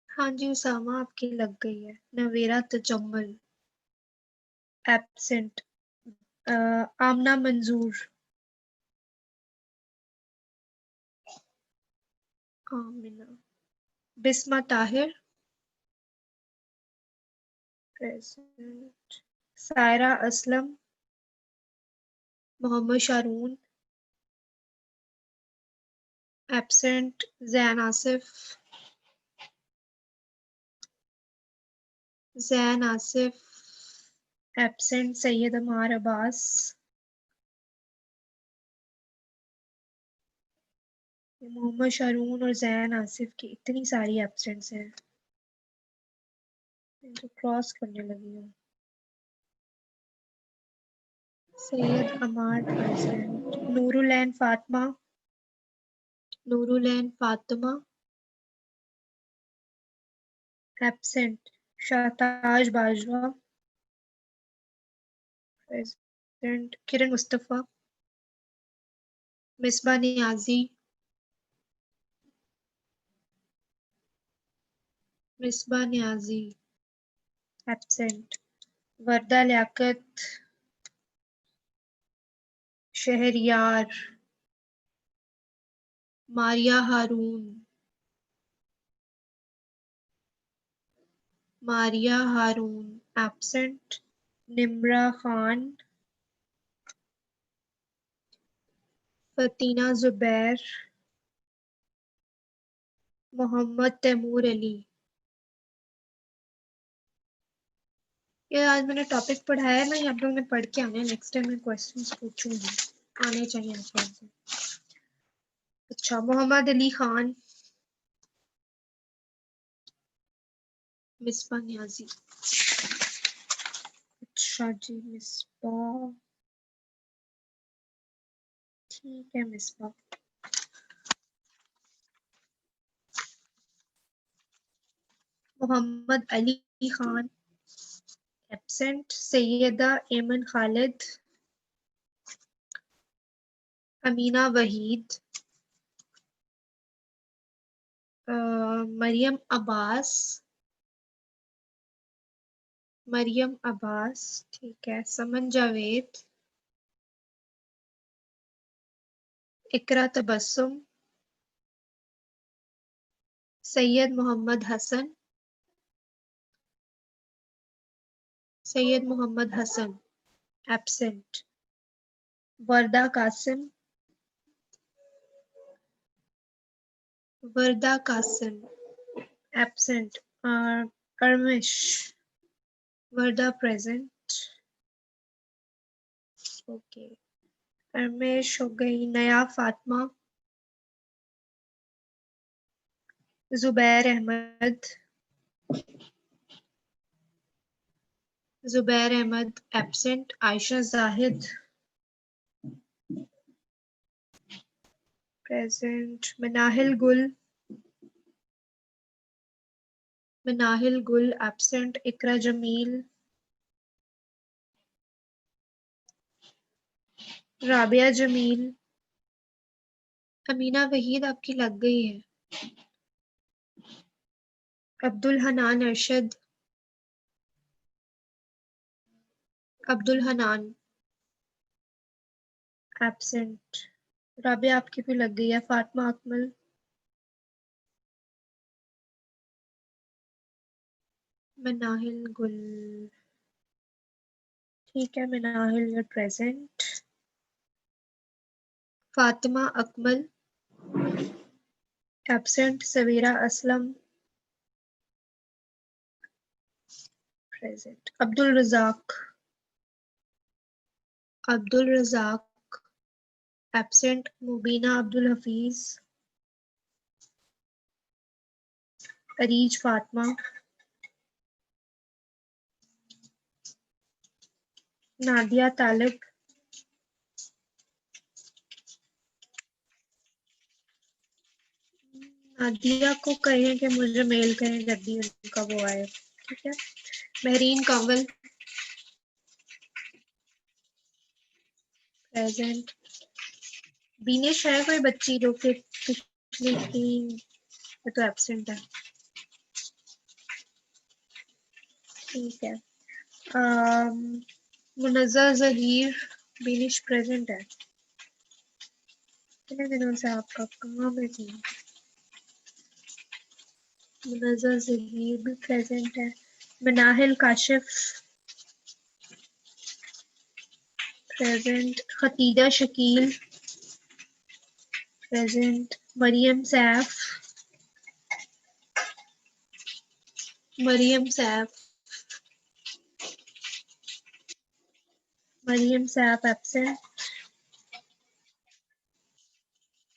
हाँ जी उसामा, आपकी लग गई है। Navira Tajammul absent. Amna Manzoor, Amina. Bisma Tahir present. Saira Aslam, Mohammad Sharoon absent. Zain Asif, Zain Asif absent. Syed Ammar Abbas, Mohammad Sharoon और जैन आसिफ की इतनी सारी एब्सेंट्स हैं, इनको क्रॉस करने लगी हूँ। सैयद अमार present. नूरुलैन Fatima, नूरुलैन Fatima absent. Shahtaj Bajwa present. किरण मुस्तफा, मिसबा नियाजी, मिसबा नियाजी एब्सेंट। वर्दा लियाकत, शहरयार, मारिया हारून, मारिया हारून एब्सेंट। निम्रा खान, फतीना जुबैर, मोहम्मद तैमूर अली। ये आज मैंने टॉपिक पढ़ाया है ना, यहाँ पे मैं पढ़ के आने, नेक्स्ट टाइम मैं क्वेश्चंस पूछूंगी, आने चाहिए आपको। अच्छा, मोहम्मद अली खान, मिसबा नियाजी। अच्छा जी, मिसबा, ठीक है मिसबा। मोहम्मद अली खान एब्सेंट। सैयदा एमन खालिद, अमीना वहीद, मरियम अब्बास, मरियम अब्बास, ठीक है। समन जावेद, इकरा तबस्सुम, सैयद मोहम्मद हसन, सैयद मोहम्मद हसन एब्सेंट। वर्दा कासिम, वर्दा कासिम एब्सेंट। अर्मिश, वर्दा प्रेजेंट, ओके। अर्मिश हो गई। नया फातिमा, जुबैर अहमद, जुबैर अहमद एब्सेंट। आयशा जाहिद प्रेजेंट। मनाहिल गुल, मनाहिल गुल एब्सेंट। इकरा जमील, राबिया जमील, अमीना वहीद आपकी लग गई है। अब्दुल हनान अरशद, अब्दुल हनान एब्सेंट। राबिया आपकी भी लग गई है। फातिमा अकमल, मनाहिल गुल, ठीक है। Manahil your present. Fatima Akmal absent. Saveera Aslam present. Abdul Razzaq, Abdul Razzaq absent. Mubeena Abdul Hafeez, Areej Fatima, Nadia Talib, Nadia को कहें कि मुझे मेल करें जब भी उनका वो आए, ठीक है। महरीन कंवल प्रेजेंट। बीनिश है कोई बच्ची जो कि पिछली थी तो एब्सेंट है, ठीक है। मुनज़्ज़ा ज़हीर, बीनिश प्रेजेंट है। कितने दिनों से आपका कहाँ पे थी? मुनज़्ज़र ज़हीर भी प्रेजेंट है। Manahil Kashif present. Khatija Shakeel present. Maryam Saif Maryam Saif Maryam Saif absent.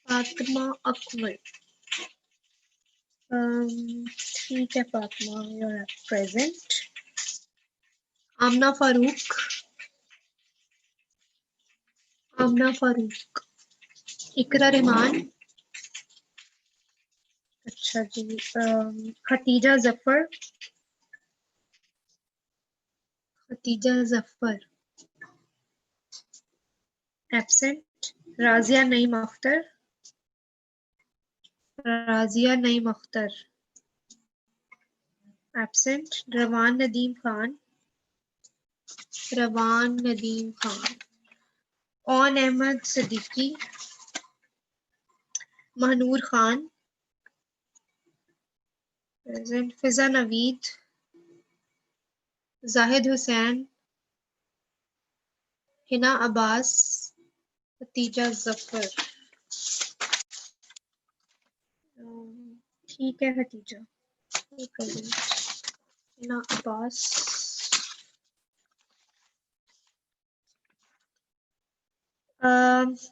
Fatima Akmal ठीक है Fatima, you are present. Amna Farooq, Iqra Rehman, अच्छा जी। Khatija Zafar absent. Razia Naeem Akhtar absent. Rawan Nadeem Khan Aun Ahmed Siddiqui, Mahnoor Khan present. Fiza Naveed, Zahid Hussain, Hina Abbas, Khatija Zafar. ठीक है खतीजा प्रेजेंट। हिना अब्बास,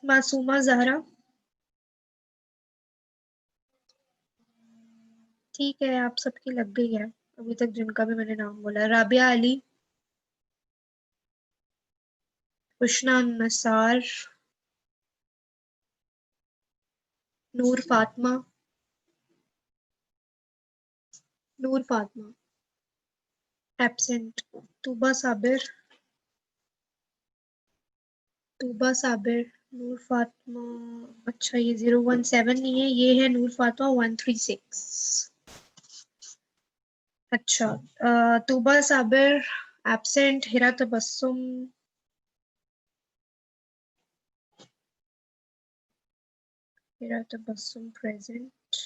मासूमा जहरा, ठीक है आप सबकी लग गई है अभी तक जिनका भी मैंने नाम बोला। राबिया अली, हुस्ना नसार, नूर फातिमा एब्सेंट। तूबा साबिर, नूर फातिमा, अच्छा ये 017 नहीं है, ये है नूर फातिमा 136। अच्छा Tooba Sabir absent. Hira Tabassum present.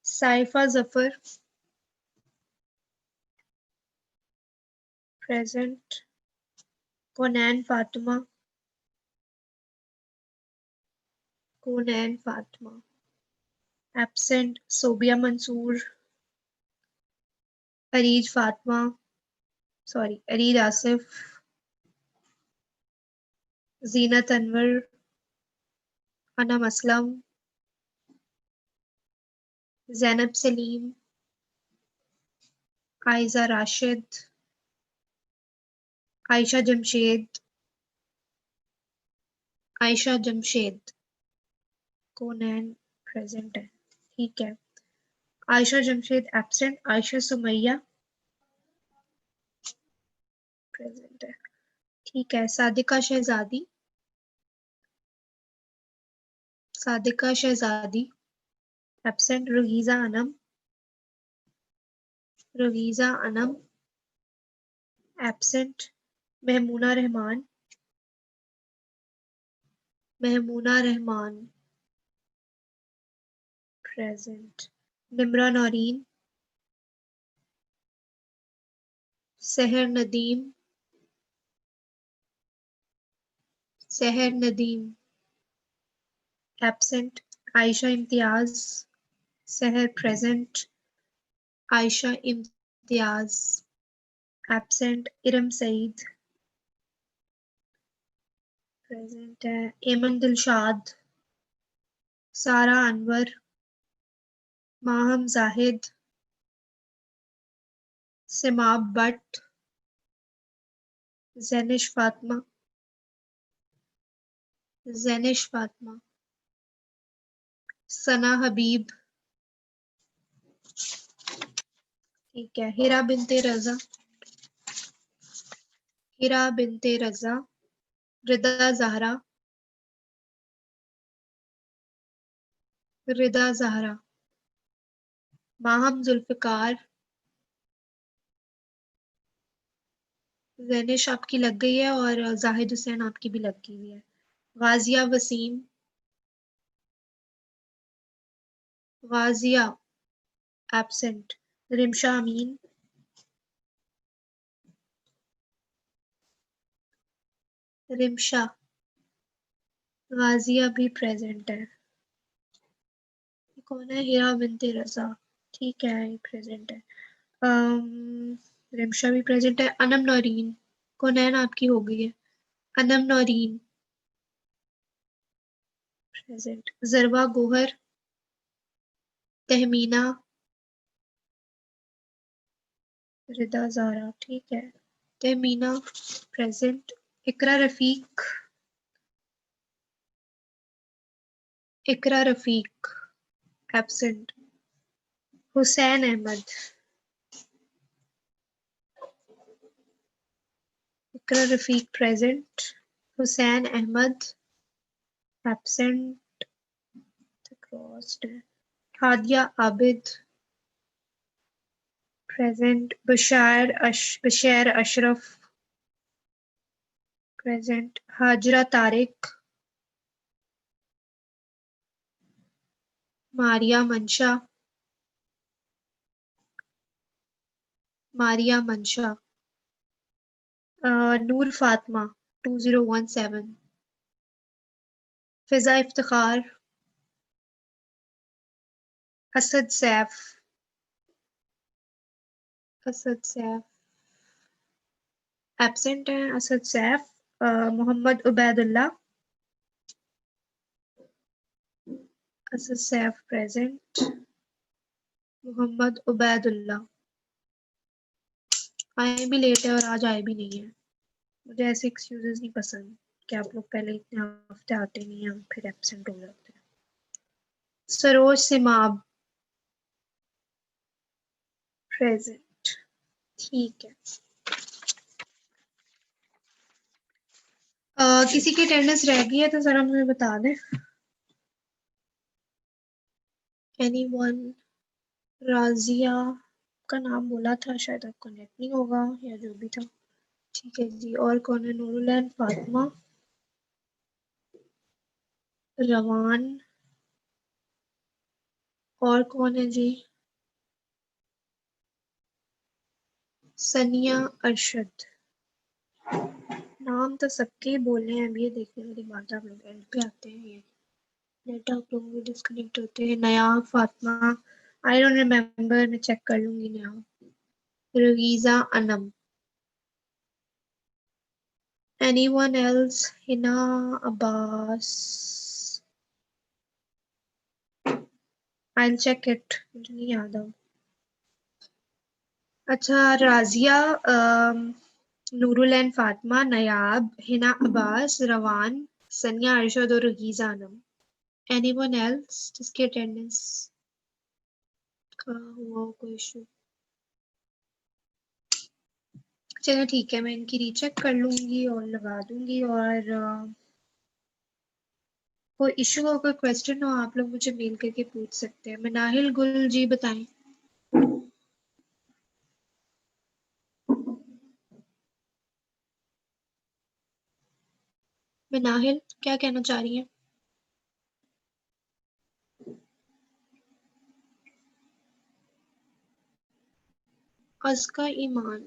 Saifa Zafar present. Konain Fatima absent. Sobia Mansoor, Areej Asif, Zeenat Anwar, Anam Aslam, Zainab Saleem, Ayza Rashid, Ayesha Jamshed Konain present है, ठीक है। आयशा जमशेद एब्सेंट। आयशा सुमैया प्रेजेंट है, ठीक है। Sadiqa Shehzadi absent. Rugija Anam absent. Maimoona Rehman present. Nimra Naureen, Sehar Nadeem absent. Ayesha Imtiaz, Sehar present. Ayesha Imtiaz absent. Iram Saeed present है। एमन दिलशाद, सारा अनवर, माहम जाहिद, सिमाब बट, जैनिश फातिमा, सना हबीब, ठीक है। हिरा बिनते रजा, रिदा जहरा, माहम जुल्फिकार, जैनिश आपकी लग गई है और जाहिद हुसैन आपकी भी लग गई है। गाजिया वसीम, वाजिया एब्सेंट, रिमशा अमीन, रिमशा, वाजिया भी प्रेजेंट है। कौन है? हिरा बिनते रजा, ठीक है ये प्रेजेंट है। रिमशा भी प्रेजेंट है। अनम नौरीन, कौन आपकी हो गई है। अनम नौरीन प्रेजेंट। जरवा गोहर, तहमीना, रिदा ज़ारा, ठीक है। Tehmina present. Iqra Rafiq, Iqra Rafiq absent. Hussain Ahmed, Iqra Rafiq present. Hussain Ahmed absent. Hadia Abid present. Bashair Ashraf present. Hajra Tariq, Maria Mansha, Maria Mansha, Noor Fatima 2017, Fiza Iftikhar, Asad Saif, Asad Saif absent है। असद सैफ। मोहम्मद उबैदुल्लाह, असद सैफ प्रेजेंट। मोहम्मद उबैदुल्लाह आए भी लेट है और आज आए भी नहीं है। मुझे ऐसे एक्सक्यूजेस नहीं पसंद कि आप लोग पहले इतने हफ्ते आते नहीं हैं फिर एब्सेंट हो जाते हैं। सरोज सिमाब प्रेजेंट, ठीक है। किसी की अटेंडेंस रह गई है तो जरा मुझे बता दें। एनीवन? राजिया का नाम बोला था, शायद आपको नेट नहीं होगा या जो भी था। ठीक है जी, और कौन है? नूरुलैन फातिमा, रवान, और कौन है जी? सनिया अरशद। नाम तो सबके ही बोले हैं। अब ये देखने वाली बात, आप लोग एंड पे आते हैं, ये नेट आप लोगों के डिस्कनेक्ट होते हैं। नया फातिमा, आई डोंट रिमेम्बर, मैं चेक कर लूंगी। नया, Raveeja Anam, anyone else? Hina Abbas, I check it, मुझे नहीं याद अब। अच्छा, राजिया, नूरुलैन फातिमा, नयाब, हिना अब्बास, रवान, सनिया अरशद और रगीजा आनम। एनीवन एल्स जिसकी अटेंडेंस का हुआ कोई इशू? चलो ठीक है, मैं इनकी रीचेक कर लूंगी और लगा दूंगी। और कोई इशू हो, कोई क्वेश्चन हो, आप लोग मुझे मेल करके पूछ सकते हैं। मनाहिल गुल जी बताएं। मनाहिल क्या कहना चाह रही हैं? अस्का ईमान,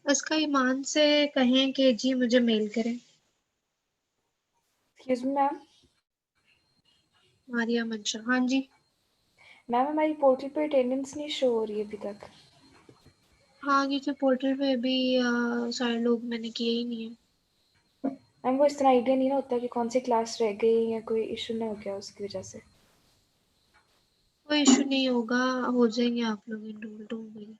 अस्का ईमान से कहें कि जी मुझे मेल करें। Excuse me ma'am. मारिया मंशा, हाँ जी। मैम हमारी पोर्टल पे अटेंडेंस नहीं शो हो रही है अभी तक। हाँ, क्योंकि पोर्टल पे भी सारे लोग मैंने किए ही नहीं है। मैम वो इस तरह आइडिया नहीं ना होता कि कौन सी क्लास रह गई या कोई इशू ना हो गया उसकी वजह से। कोई इशू नहीं होगा, हो जाएंगे आप लोग इनरोल, डोंट वरी।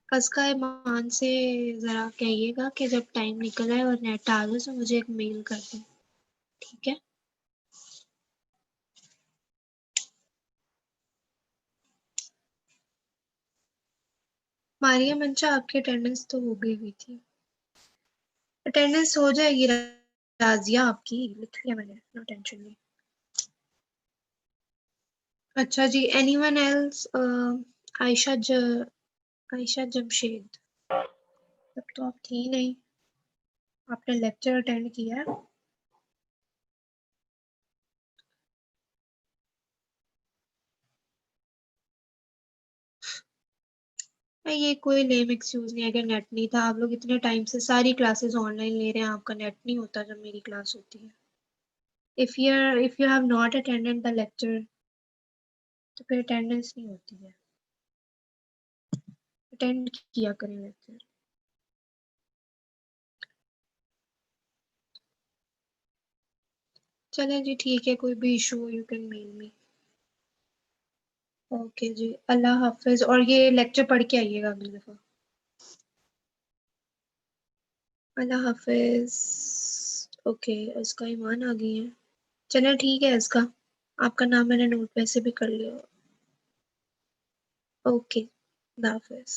अस्का ईमान से जरा कहिएगा कि जब टाइम निकल आए और नेट आ जाए तो मुझे एक मेल कर दें, ठीक है? मारिया मंशा, आपकी अटेंडेंस तो हो गई हुई थी। अटेंडेंस हो जाएगी राजिया आपकी, लिख लिया मैंने, नो टेंशन नहीं। अच्छा जी, एनीवन एल्स? आयशा आयशा जमशेद, तब तो आप थी नहीं, आपने लेक्चर अटेंड किया है? नहीं, ये कोई लेम एक्सक्यूज नहीं है कि नेट नहीं था। आप लोग इतने टाइम से सारी क्लासेस ऑनलाइन ले रहे हैं, आपका नेट नहीं होता जब मेरी क्लास होती है। if you have not attended the lecture तो फिर अटेंडेंस नहीं होती है। अटेंड किया करें लेक्चर। चले जी, ठीक है, कोई भी इशू हो you can mail me. Okay जी, अल्लाह हाफिज। और ये लेक्चर पढ़ के आइएगा अगली दफा। अल्लाह हाफिज। ओके, इसका ईमान आ गई है। चले ठीक है, इसका आपका नाम मैंने नोट वैसे भी कर लिया। ओके, अल्लाह हाफिज।